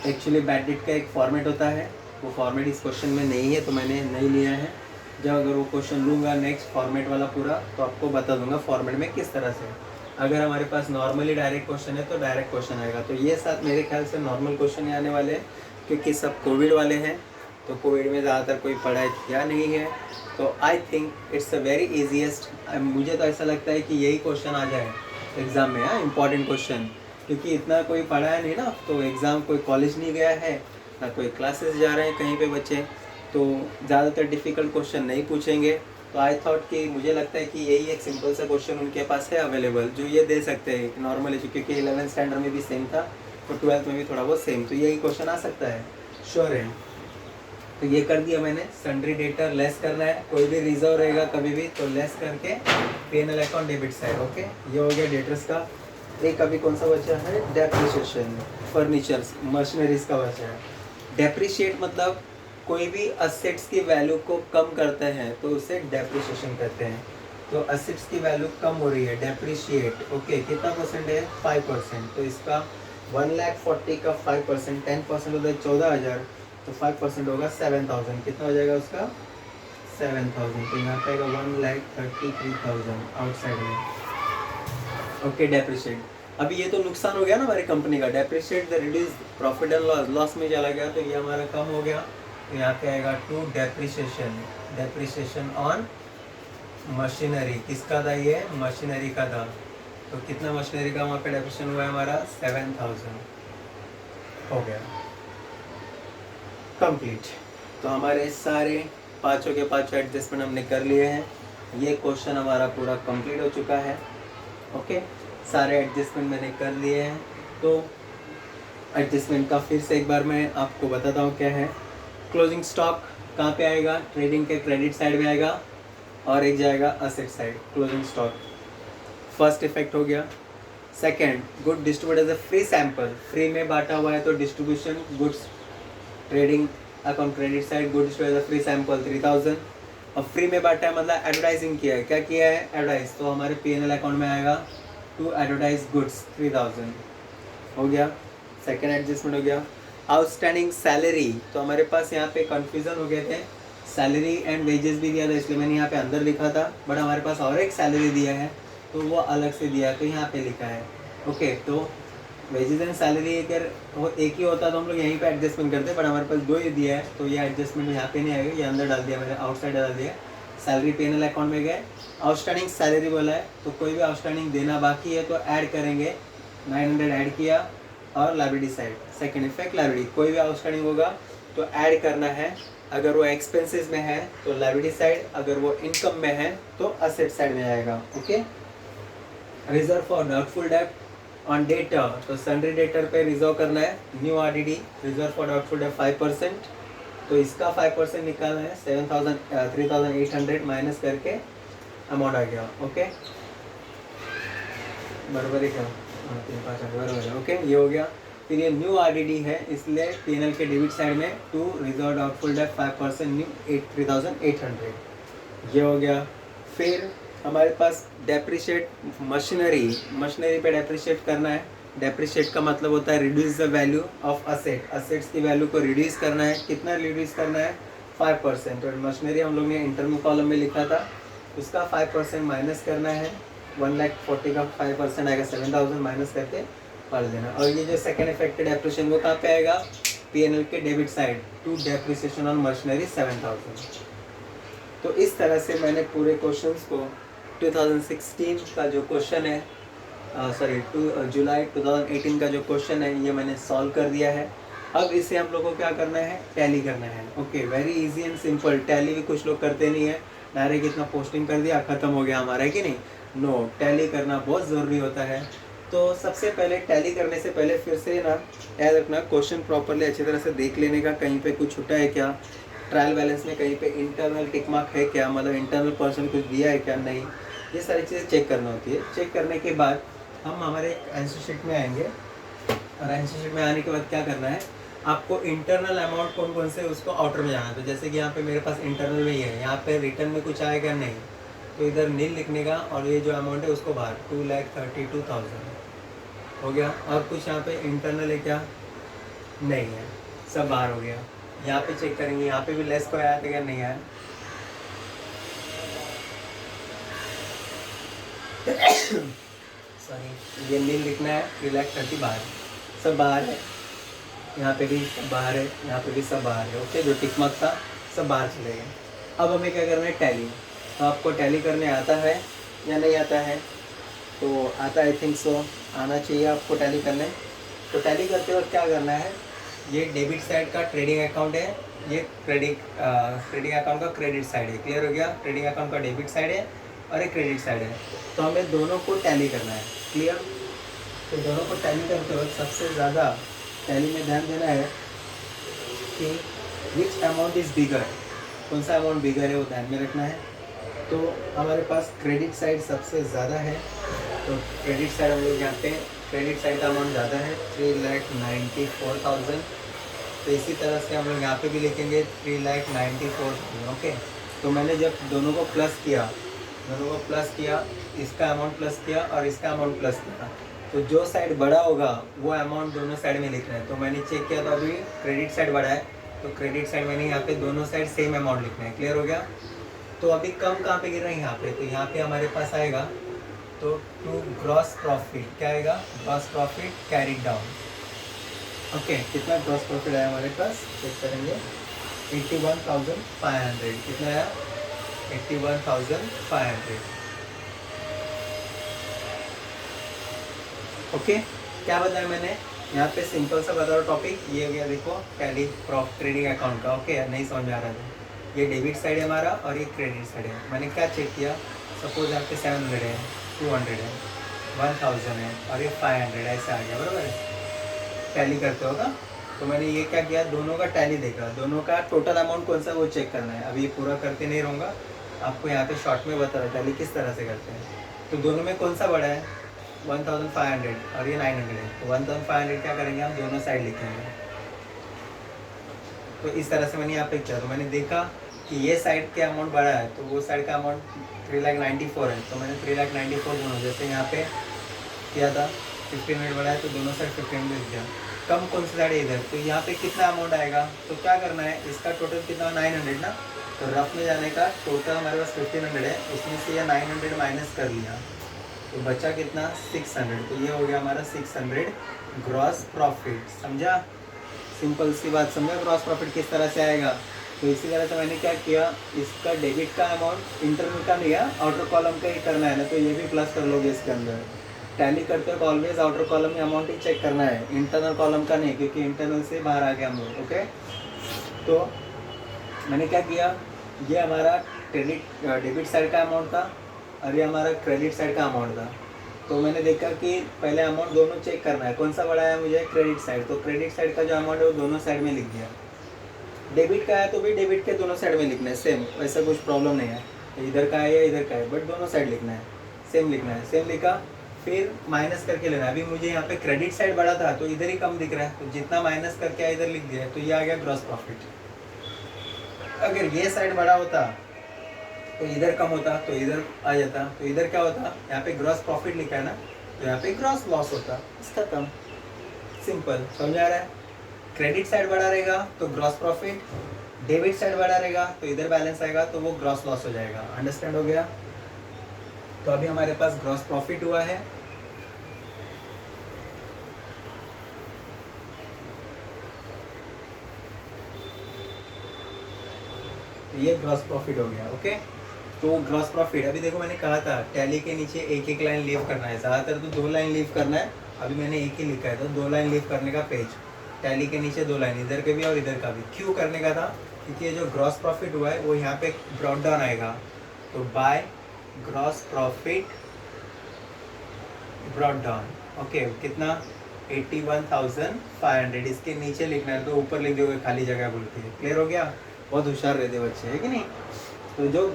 एक्चुअली बैड डेट का एक फॉर्मेट होता है, वो फॉर्मेट इस क्वेश्चन में नहीं है तो मैंने नहीं लिया है, जब अगर वो क्वेश्चन लूँगा नेक्स्ट फॉर्मेट वाला पूरा, तो आपको बता दूंगा फॉर्मेट में किस तरह से। अगर हमारे पास नॉर्मली डायरेक्ट क्वेश्चन है तो डायरेक्ट क्वेश्चन आएगा। तो ये साथ मेरे ख्याल से नॉर्मल क्वेश्चन ही आने वाले हैं, क्योंकि सब कोविड वाले हैं, तो कोविड में ज़्यादातर कोई पढ़ाई किया नहीं है। तो I think it's a very easiest, मुझे तो ऐसा लगता है कि यही क्वेश्चन आ जाए एग्ज़ाम में। हाँ, इंपॉर्टेंट क्वेश्चन, क्योंकि इतना कोई पढ़ा है नहीं ना, तो एग्ज़ाम कोई कॉलेज नहीं गया है ना कोई क्लासेस जा रहे हैं कहीं पे बच्चे, तो ज़्यादातर डिफ़िकल्ट क्वेश्चन नहीं पूछेंगे। तो आई थॉट कि मुझे लगता है कि यही एक सिंपल सा क्वेश्चन उनके पास है अवेलेबल, जो ये दे सकते हैं नॉर्मली, क्योंकि 11th स्टैंडर्ड में भी सेम था और 12th में भी थोड़ा बहुत सेम, तो यही क्वेश्चन आ सकता है, श्योर है। तो ये कर दिया मैंने। सन्ड्री डेटर लेस करना है, कोई भी रिजर्व रहेगा कभी भी तो लेस करके P&L account debit side. Okay, ये हो गया डेटर्स का। एक अभी कौन सा बचा है, डेप्रिशिएशन, फर्नीचर्स मशीनरीज का बचा है। डेप्रिशिएट मतलब कोई भी असेट्स की वैल्यू को कम करते हैं तो उसे डेप्रिशिएशन कहते हैं। तो असेट्स की वैल्यू कम हो रही है, डेप्रिशिएट। ओके, कितना परसेंट है, 5%। तो इसका 1,40,000 का 5%, 10% होता है 14,000, तो 5% होगा 7,000। कितना हो जाएगा उसका, 7,000। तो यहाँ पे आएगा 1,33,000 आउटसाइड में। Okay, depreciate. अभी ये तो नुकसान हो गया ना हमारी कंपनी का, depreciate the reduce profit and loss, loss में चला गया, तो ये हमारा कम हो गया। तो यहाँ पे आएगा to depreciation, depreciation on machinery. किसका था ये, मशीनरी का था। तो कितना मशीनरी का वहाँ पे डेप्रिशिएशन हुआ है हमारा, 7,000 हो गया, कंप्लीट। तो हमारे सारे पाँचों के पाँचों एडजस्टमेंट हमने कर लिए हैं। ये क्वेश्चन हमारा पूरा कंप्लीट हो चुका है। ओके, सारे एडजस्टमेंट मैंने कर लिए हैं। तो एडजस्टमेंट का फिर से एक बार मैं आपको बताता हूँ क्या है। क्लोजिंग स्टॉक कहाँ पे आएगा, ट्रेडिंग के क्रेडिट साइड में आएगा, और एक जाएगा asset side. Closing stock first effect हो गया। Second, good distribute as a free sample, free में बांटा हुआ है तो distribution goods, trading account credit side, good distribute as a free sample 3,000। और फ्री में बांटा है मतलब एडवर्टाइजिंग किया है, क्या किया है, एडवर्टाइज, तो हमारे P&L अकाउंट में आएगा टू एडवर्टाइज गुड्स 3,000 हो गया। सेकेंड एडजस्टमेंट हो गया। आउटस्टैंडिंग सैलरी, तो हमारे पास यहाँ पे कंफ्यूजन हो गए थे, सैलरी एंड वेजेस भी दिया था इसलिए मैंने यहाँ पे अंदर लिखा था, बट हमारे पास और एक सैलरी दिया है तो वो अलग से दिया है, तो यहाँ पे लिखा है। ओके, तो वेजेस एंड सैलरी अगर वो एक ही होता तो हम लोग यहीं पे एडजस्टमेंट करते, बट हमारे पास दो ही दिया है, तो ये एडजस्टमेंट यहाँ पे नहीं आएगा, ये अंदर डाल दिया मैंने, आउटसाइड डाल दिया। सैलरी P&L अकाउंट में गए, आउटस्टैंडिंग सैलरी बोला है, तो कोई भी आउटस्टैंडिंग देना बाकी है तो ऐड करेंगे, 900 ऐड किया। और liability side, second effect liability, कोई भी आउटस्टैंडिंग होगा तो ऐड करना है। अगर वो एक्सपेंसेस में है तो लाइबिलिटी साइड, अगर वो इनकम में है तो असेट साइड में आएगा। Okay, reserve for doubtful debt on debtor, तो सन्ड्री डेटर पे रिजर्व करना है, new RDD, reserve for doubtful debt 5%, तो इसका 5% निकालना है, 3,800 माइनस करके अमाउंट आ गया। ओके, बराबर है क्या, 3,500 बराबर है। ओके, ये हो गया। फिर ये न्यू RDD है, इसलिए P&L के डेबिट साइड में to reserve doubtful debt 5% new 3,800, ये हो गया। फिर हमारे पास डेप्रिशिएट मशीनरी, मशीनरी पे डेप्रिशिएट करना है। डेप्रिशिएट का मतलब होता है reduce the value of asset, assets की वैल्यू को रिड्यूस करना है। कितना रिड्यूस करना है, 5%। और मशीनरी हम लोग ने इंटरनल कॉलम में लिखा था, उसका 5% माइनस करना है। 1,40,000 का 5% आएगा, 7,000 माइनस करके पढ़ देना। और ये जो सेकेंड इफेक्टेड डेप्रिशिएशन वो कहाँ पे आएगा, P&L के debit side, to depreciation on machinery 7,000। तो इस तरह से मैंने पूरे क्वेश्चंस को 2016 का जो क्वेश्चन है, जुलाई 2018 का जो क्वेश्चन है, ये मैंने सॉल्व कर दिया है। अब इसे हम लोगों को क्या करना है, टैली करना है। Okay, very easy and simple. Tally भी कुछ लोग करते नहीं है, डायरेक्ट इतना पोस्टिंग कर दिया खत्म हो गया हमारा, है कि नहीं। नो, टैली करना बहुत ज़रूरी होता है। तो सबसे पहले टैली करने से पहले फिर से ना याद रखना, क्वेश्चन प्रॉपरली अच्छी तरह से देख लेने का, कहीं पे कुछ छुटा है क्या, ट्रायल बैलेंस में कहीं पे इंटरनल टिक मार्क है क्या, मतलब इंटरनल पर्सन कुछ दिया है क्या, नहीं, ये सारी चीज़ें चेक करना होती है। चेक करने के बाद हम हमारे आंसर शीट में आएंगे, और आंसर शीट में आने के बाद क्या करना है, आपको इंटरनल अमाउंट कौन कौन से उसको आउटर में जाना है। तो जैसे कि यहाँ पे मेरे पास इंटरनल में ही है, यहाँ पे रिटर्न में कुछ आएगा नहीं, तो इधर नील लिखने का, और ये जो अमाउंट है उसको बाहर 2,32,000 हो गया। और कुछ यहाँ पे इंटरनल है क्या, नहीं है, सब बाहर हो गया। यहाँ पे चेक करेंगे, यहाँ पे भी लेस को आया था क्या, नहीं आया। ये नील लिखना है, 3,30,000 बाहर, सब बाहर है, यहाँ पे भी सब बाहर है, यहाँ पे भी सब बाहर है। ओके, जो टिक मार्क था सब बाहर चले गए। अब हमें क्या करना है, टैली। तो आपको टैली करने आता है या नहीं आता है? तो आता है, आई थिंक सो, आना चाहिए आपको टैली करने। तो टैली करते वक्त क्या करना है, ये डेबिट साइड का ट्रेडिंग अकाउंट है, ये ट्रेडिंग अकाउंट का क्रेडिट साइड है। क्लियर हो गया? ट्रेडिंग अकाउंट का डेबिट साइड है और एक क्रेडिट साइड है, तो हमें दोनों को टैली करना है। क्लियर? तो दोनों को टैली करते वक्त सबसे ज़्यादा टैली में ध्यान देना है कि विच अमाउंट इज़ बिगर, कौन सा अमाउंट बिगर है वो ध्यान में रखना है। तो हमारे पास क्रेडिट साइड सबसे ज़्यादा है, तो क्रेडिट साइड हम लोग यहाँ पे क्रेडिट साइड का अमाउंट ज़्यादा है, 3,94,000। तो इसी तरह से हम लोग यहाँ पे भी लिखेंगे 3,94,000। ओके, तो मैंने जब दोनों को प्लस किया, इसका अमाउंट प्लस किया और इसका अमाउंट प्लस किया, तो जो साइड बड़ा होगा वो अमाउंट दोनों साइड में लिखना है। तो मैंने चेक किया, तो अभी क्रेडिट साइड बड़ा है, तो क्रेडिट साइड मैंने यहाँ पे दोनों साइड सेम अमाउंट लिखना है। क्लियर हो गया? तो अभी कम कहाँ पे गिर रहा है, यहाँ पे। तो यहाँ पे हमारे पास आएगा, तो टू ग्रॉस प्रॉफिट, क्या आएगा, gross profit carried down. Okay, कितना ग्रॉस प्रॉफिट आया हमारे पास, चेक करेंगे, 81,500। कितना आया, 81,500। ओके, क्या बताया मैंने यहाँ पे, सिंपल सा बता रहा हूँ टॉपिक, ये हो गया देखो टैली प्रॉफिट ट्रेडिंग अकाउंट का। ओके, नहीं समझ में आ रहा था, ये डेबिट साइड है हमारा और ये क्रेडिट साइड है। मैंने क्या चेक किया, सपोज यहाँ पे 700 है, 200 है, 1000 है और ये 500 ऐसा आ गया, बराबर है। टैली करते होगा, तो मैंने ये क्या किया, दोनों का टैली देखा, दोनों का टोटल अमाउंट कौन सा वो चेक करना है। अभी ये पूरा करते नहीं रहूँगा, आपको यहाँ पे शॉर्ट में बता रहा टैली किस तरह से करते हैं। तो दोनों में कौन सा बड़ा है, 1500 और ये 900 है, तो 1500 क्या करेंगे हम, दोनों साइड लिखेंगे। तो इस तरह से मैंने यहाँ पे किया, तो मैंने देखा कि ये साइड के अमाउंट बड़ा है, तो वो साइड का अमाउंट 3,94,000 है, तो मैंने 3,94,000 दोनों, जैसे यहाँ पे किया था 1500 बड़ा है, तो दोनों साइड 1500 लिख दिया। कम कौन सी साइड है, इधर, तो यहाँ पे कितना अमाउंट आएगा, तो क्या करना है, इसका टोटल कितना, 900 ना, तो रफ में जाने का टोटल हमारे पास 1500 है, उसमें से यह 900 माइनस कर लिया, तो बचा कितना, 600। तो ये हो गया हमारा 600 ग्रॉस प्रॉफिट। समझा, सिंपल सी बात समझा, ग्रॉस प्रॉफिट किस तरह से आएगा। तो इसी तरह से मैंने क्या किया, इसका डेबिट का अमाउंट इंटरनल का नहीं है, आउटर कॉलम का ही करना है ना, तो ये भी प्लस कर लोगे इसके अंदर। टैली करते वक्त ऑलवेज आउटर कॉलम में अमाउंट ही चेक करना है, इंटरनल कॉलम का नहीं, क्योंकि इंटरनल से बाहर आ गया हम लोग। ओके, तो मैंने क्या किया, ये हमारा डेबिट साइड का अमाउंट था और ये हमारा क्रेडिट साइड का अमाउंट था। तो मैंने देखा कि पहले अमाउंट दोनों चेक करना है, कौन सा बड़ा है मुझे, क्रेडिट साइड, तो क्रेडिट साइड का जो अमाउंट है वो दोनों साइड में लिख दिया। डेबिट का है तो भी डेबिट के दोनों साइड में लिखना है सेम, वैसा कुछ प्रॉब्लम नहीं है, इधर का है या इधर का है, बट दोनों साइड लिखना है, सेम लिखना है। सेम लिखा, फिर माइनस करके लेना है। अभी मुझे यहाँ पे क्रेडिट साइड बड़ा था तो इधर ही कम दिख रहा है, तो जितना माइनस करके आया इधर लिख दिया, तो ये आ गया ग्रॉस प्रॉफिट। अगर ये साइड बड़ा होता तो इधर कम होता, तो इधर आ जाता, तो इधर क्या होता, यहाँ पे ग्रॉस प्रॉफिट लिखा है ना, तो यहाँ पे ग्रॉस लॉस होता, इसका कम। सिंपल, समझ आ रहा है। क्रेडिट साइड बड़ा रहेगा तो ग्रॉस प्रॉफिट, डेबिट साइड बड़ा रहेगा तो इधर बैलेंस आएगा, तो वो ग्रॉस लॉस हो जाएगा। अंडरस्टैंड हो गया? तो अभी हमारे पास ग्रॉस प्रॉफिट हुआ है, ये ग्रॉस प्रॉफिट हो गया। ओके, तो ग्रॉस प्रॉफिट, अभी देखो मैंने कहा था टैली के नीचे एक एक लाइन लीव करना है, ज़्यादातर तो 2 लाइन लीव करना है, अभी मैंने एक ही लिखा है, तो 2 लाइन लीव करने का पेज, टैली के नीचे 2 लाइन, इधर के भी और इधर का भी। क्यों करने का था, क्योंकि ये जो ग्रॉस प्रॉफिट हुआ है वो यहाँ पे ब्रॉट डाउन आएगा, तो by gross profit brought down. Okay, कितना, 81,500, इसके नीचे लिखना है, तो ऊपर लिख दोगे खाली जगह बोल के। क्लियर हो गया? बहुत होशियार रहते बच्चे, है कि नहीं। तो जो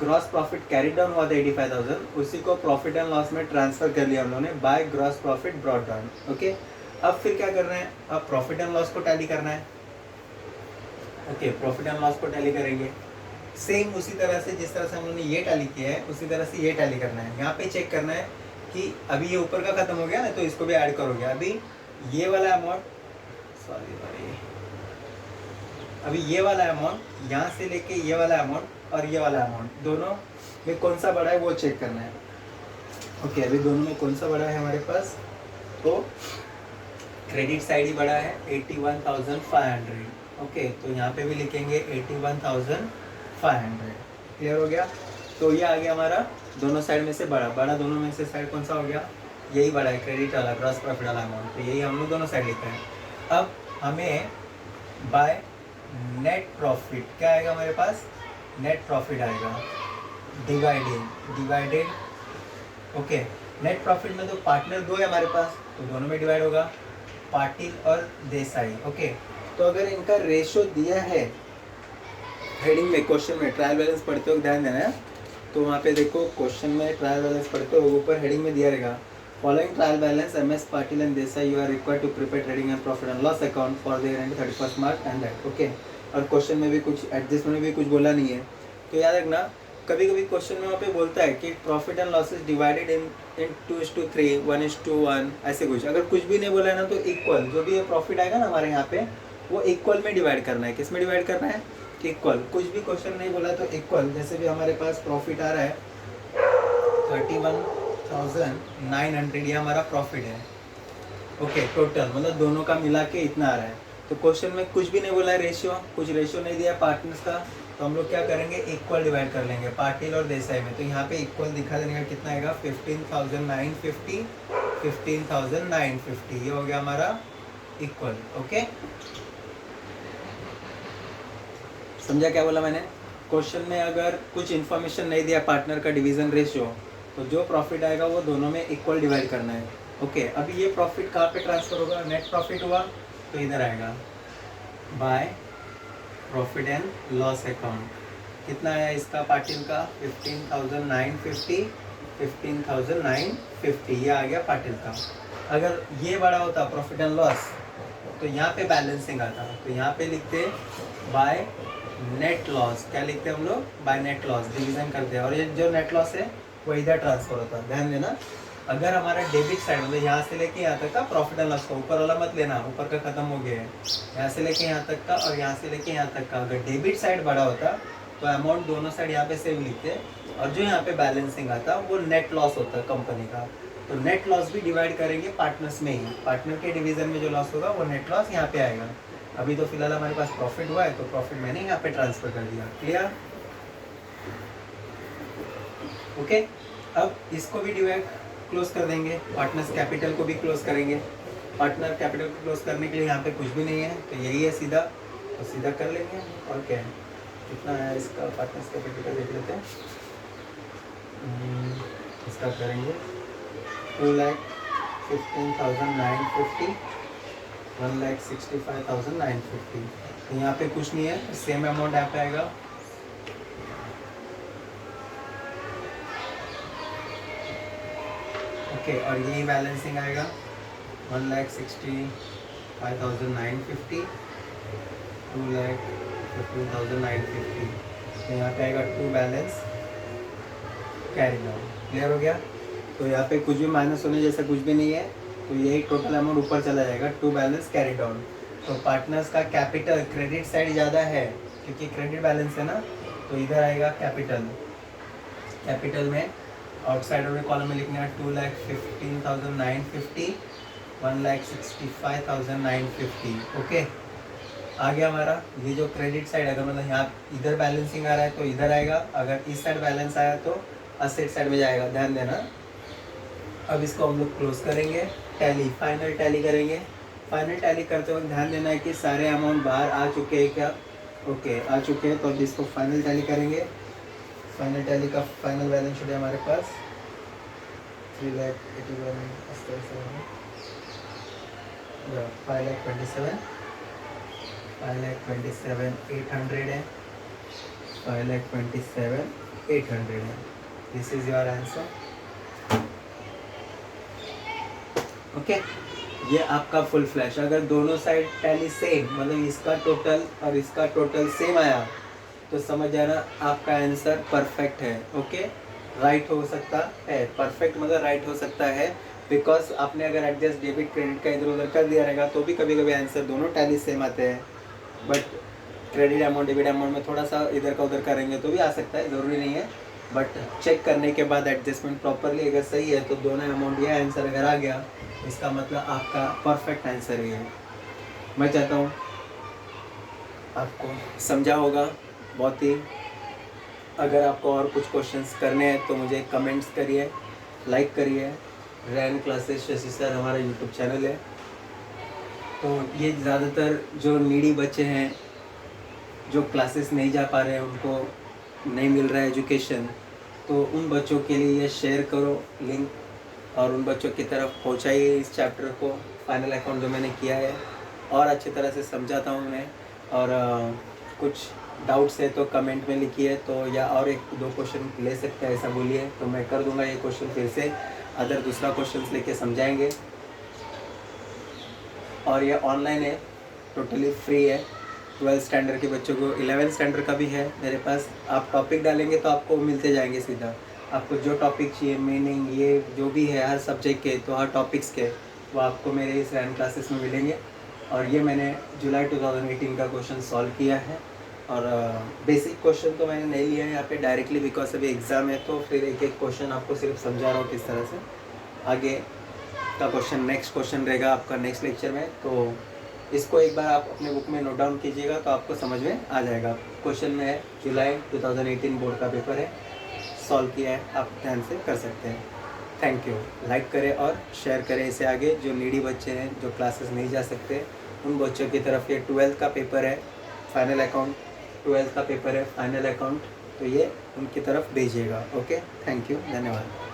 ग्रॉस प्रॉफिट कैरी डाउन हुआ था 85,000, उसी को प्रॉफिट एंड लॉस में ट्रांसफर कर लिया हम लोगों ने by gross profit brought down. Okay, अब फिर क्या करना है, अब प्रॉफिट एंड लॉस को टैली करना है। ओके, प्रॉफिट एंड लॉस को टैली करेंगे सेम उसी तरह से, जिस तरह से हम लोगों ने ये टैली किया है उसी तरह से ये टैली करना है। यहाँ पे चेक करना है कि अभी ये ऊपर का खत्म हो गया ना, तो इसको भी ऐड करोगे। अभी ये वाला अमाउंट, अभी ये वाला अमाउंट, यहाँ से लेके ये वाला अमाउंट और ये वाला अमाउंट, दोनों में कौन सा बड़ा है वो चेक करना है। ओके, अभी दोनों में कौन सा बड़ा है हमारे पास? तो क्रेडिट साइड ही बड़ा है 81,500। ओके, तो यहाँ पे भी लिखेंगे 81,500। क्लियर हो गया? तो ये आ गया हमारा दोनों साइड में से बड़ा। बड़ा दोनों में से साइड कौन सा हो गया? यही बड़ा है, क्रेडिट वाला, ग्रॉस प्रॉफिट वाला अमाउंट। तो यही हम लोग दोनों साइड लिखते हैं। अब हमें बाय नेट प्रॉफिट क्या आएगा हमारे पास? नेट प्रॉफिट आएगा डिवाइडेड। ओके, नेट प्रॉफिट में तो पार्टनर दो है हमारे पास, तो दोनों में डिवाइड होगा, पाटिल और देसाई। ओके, तो अगर इनका रेशो दिया है हेडिंग में, क्वेश्चन में ट्रायल बैलेंस पढ़ते हो ध्यान देना है। तो वहाँ पे देखो क्वेश्चन में ट्रायल बैलेंस पढ़ते हो, ऊपर हेडिंग में दिया रहेगा following trial balance MS Patil and Desai you are required to prepare trading and profit and loss account for the year end 31 March and that. Okay, और क्वेश्चन में भी कुछ एडजस्टमेंट में भी कुछ बोला नहीं है। तो याद रखना, कभी कभी क्वेश्चन में वहाँ पे बोलता है कि profit and losses divided in 2:3, 1:1, ऐसे कुछ। अगर कुछ भी नहीं बोला है ना, तो इक्वल जो भी प्रॉफिट आएगा ना हमारे यहाँ पे, वो इक्वल में डिवाइड करना है। किस में डिवाइड करना है? इक्वल। कुछ भी क्वेश्चन नहीं बोला तो इक्वल। जैसे भी हमारे पास प्रॉफिट आ रहा है 31,900, ये हमारा प्रॉफिट है। ओके, टोटल मतलब दोनों का मिला के इतना आ रहा है। तो क्वेश्चन में कुछ भी नहीं बोला है रेशियो, कुछ रेशियो नहीं दिया पार्टनर्स का, तो हम लोग क्या करेंगे? इक्वल डिवाइड कर लेंगे पाटिल और देसाई में। तो यहाँ पे इक्वल दिखा देने का कितना आएगा? 15,950, 15,950, ये हो गया हमारा इक्वल। ओके, समझा क्या बोला मैंने? क्वेश्चन में अगर कुछ इन्फॉर्मेशन नहीं दिया पार्टनर का डिवीजन रेशियो, तो जो प्रॉफिट आएगा वो दोनों में इक्वल डिवाइड करना है। ओके, अभी ये प्रॉफिट कहाँ पे ट्रांसफर होगा? नेट प्रॉफिट हुआ तो इधर आएगा by profit and loss account. कितना आया इसका पाटिल का? 15,950, 15,950, ये आ गया पाटिल का। अगर ये बड़ा होता प्रॉफिट एंड लॉस, तो यहाँ पे बैलेंसिंग आता, तो यहाँ पे लिखते बाय नेट लॉस। क्या लिखते हैं हम लोग? बाय नेट लॉस, डिवीजन करते हैं, और ये जो नेट लॉस है वो इधर ट्रांसफर होता है। ध्यान देना, अगर हमारा डेबिट साइड मतलब यहाँ से लेके यहाँ तक का प्रॉफिट एंड लॉस का, ऊपर वाला मत लेना, ऊपर का खत्म हो गया है, यहाँ से लेके यहाँ तक का और यहाँ से लेके यहाँ तक का, अगर डेबिट साइड बड़ा होता तो अमाउंट दोनों साइड यहाँ पे सेम लिखते, और जो यहाँ पे बैलेंसिंग आता वो नेट लॉस होता है कंपनी का। तो नेट लॉस भी डिवाइड करेंगे पार्टनर्स में ही, पार्टनर के डिवीजन में जो लॉस होगा वो नेट लॉस यहाँ पे आएगा। अभी तो फिलहाल हमारे पास प्रॉफिट हुआ है, तो प्रॉफिट मैंने यहाँ पे ट्रांसफर कर दिया। क्लियर? ओके, अब इसको भी डिवाइड क्लोज कर देंगे, पार्टनर्स कैपिटल को भी क्लोज करेंगे। पार्टनर कैपिटल को क्लोज करने के लिए यहाँ पे कुछ भी नहीं है, तो यही है सीधा, तो सीधा कर लेंगे। और क्या है, कितना है इसका पार्टनर्स कैपिटल का देख लेते हैं। इसका करेंगे 2,15,950, 1,65,950। तो यहाँ पे कुछ नहीं है, सेम अमाउंट यहाँ पे आएगा। ओके, और यही बैलेंसिंग आएगा 1,65,950, 2,15,950। तो यहाँ पे आएगा to balance carry down. Clear हो गया? तो यहाँ पे कुछ भी माइनस होने जैसा कुछ भी नहीं है, तो यही टोटल अमाउंट ऊपर चला जाएगा, टू बैलेंस कैरी डाउन। तो पार्टनर्स का कैपिटल क्रेडिट साइड ज़्यादा है क्योंकि क्रेडिट बैलेंस है ना, तो इधर आएगा कैपिटल। कैपिटल में आउटसाइड वाले कॉलम में लिखना है 2,15,950, 1,65,950। ओके, आ गया हमारा ये जो क्रेडिट साइड, अगर मतलब यहाँ इधर बैलेंसिंग आ रहा है तो इधर आएगा, अगर इस साइड बैलेंस आया तो असेट साइड में जाएगा। ध्यान देना। अब इसको हम लोग क्लोज करेंगे, टैली, फाइनल टैली करेंगे। फाइनल टैली करते वक्त ध्यान देना है कि सारे अमाउंट बाहर आ चुके हैं क्या? ओके, आ चुके हैं। तो अब इसको फाइनल टैली करेंगे। फाइनल टैली का फाइनल बैलेंस शीट है हमारे पास 3,81,527, 5,27,800 है, 5,27,800 है। This is your answer. Okay, ये आपका फुल फ्लैश। अगर दोनों साइड टैली सेम, मतलब इसका टोटल और इसका टोटल सेम आया, तो समझ जाना आपका आंसर परफेक्ट है। ओके, राइट हो सकता है, परफेक्ट मतलब राइट हो सकता है, बिकॉज आपने अगर एडजस्ट डेबिट क्रेडिट का इधर उधर कर दिया रहेगा तो भी कभी कभी आंसर दोनों टैली सेम आते हैं, but credit amount debit amount में थोड़ा सा इधर का उधर करेंगे तो भी आ सकता है, ज़रूरी नहीं है। बट चेक करने के बाद एडजस्टमेंट प्रॉपरली अगर सही है तो दोनों अमाउंट या आंसर अगर आ गया, इसका मतलब आपका परफेक्ट आंसर ही है। मैं चाहता हूँ आपको समझा होगा बहुत ही। अगर आपको और कुछ क्वेश्चंस करने हैं तो मुझे कमेंट्स करिए, लाइक करिए। रैन क्लासेस शशि सर हमारा यूट्यूब चैनल है। तो ये ज़्यादातर जो नीडी बच्चे हैं, जो क्लासेस नहीं जा पा रहे हैं, उनको नहीं मिल रहा है एजुकेशन, तो उन बच्चों के लिए ये शेयर करो लिंक, और उन बच्चों की तरफ पहुंचाइए इस चैप्टर को, फाइनल अकाउंट जो मैंने किया है और अच्छी तरह से समझाता हूँ मैं। और कुछ डाउट्स है तो कमेंट में लिखिए, तो या और एक दो क्वेश्चन ले सकते हैं ऐसा बोलिए, तो मैं कर दूंगा ये क्वेश्चन फिर से, अदर दूसरा क्वेश्चन लेके समझाएंगे। और ये ऑनलाइन है, टोटली फ्री है। 12th स्टैंडर्ड के बच्चों को, 11th स्टैंडर्ड का भी है मेरे पास। आप टॉपिक डालेंगे तो आपको मिलते जाएंगे सीधा। आपको जो टॉपिक चाहिए, मीनिंग ये जो भी है हर सब्जेक्ट के, तो हर टॉपिक्स के, वो आपको मेरे इस रैन क्लासेस में मिलेंगे। और ये मैंने जुलाई 2018 का क्वेश्चन सॉल्व किया है। और बेसिक क्वेश्चन तो मैंने नहीं लिया है यहाँ पे डायरेक्टली, बिकॉज अभी एग्ज़ाम है, तो फिर एक एक क्वेश्चन आपको सिर्फ समझा रहा हूँ किस तरह से। आगे का क्वेश्चन नेक्स्ट क्वेश्चन रहेगा आपका नेक्स्ट लेक्चर में, तो इसको एक बार आप अपने बुक में नोट डाउन कीजिएगा तो आपको समझ में आ जाएगा। क्वेश्चन में है जुलाई 2018 बोर्ड का पेपर है, सॉल्व किया है, आप ध्यान से कर सकते हैं। Thank you. लाइक करें और शेयर करें इसे आगे। जो नीडी बच्चे हैं, जो क्लासेस नहीं जा सकते, उन बच्चों की तरफ ये 12th का पेपर है, फाइनल अकाउंट 12th का पेपर है, फाइनल अकाउंट, तो ये उनकी तरफ भेजिएगा। ओके, थैंक यू, धन्यवाद।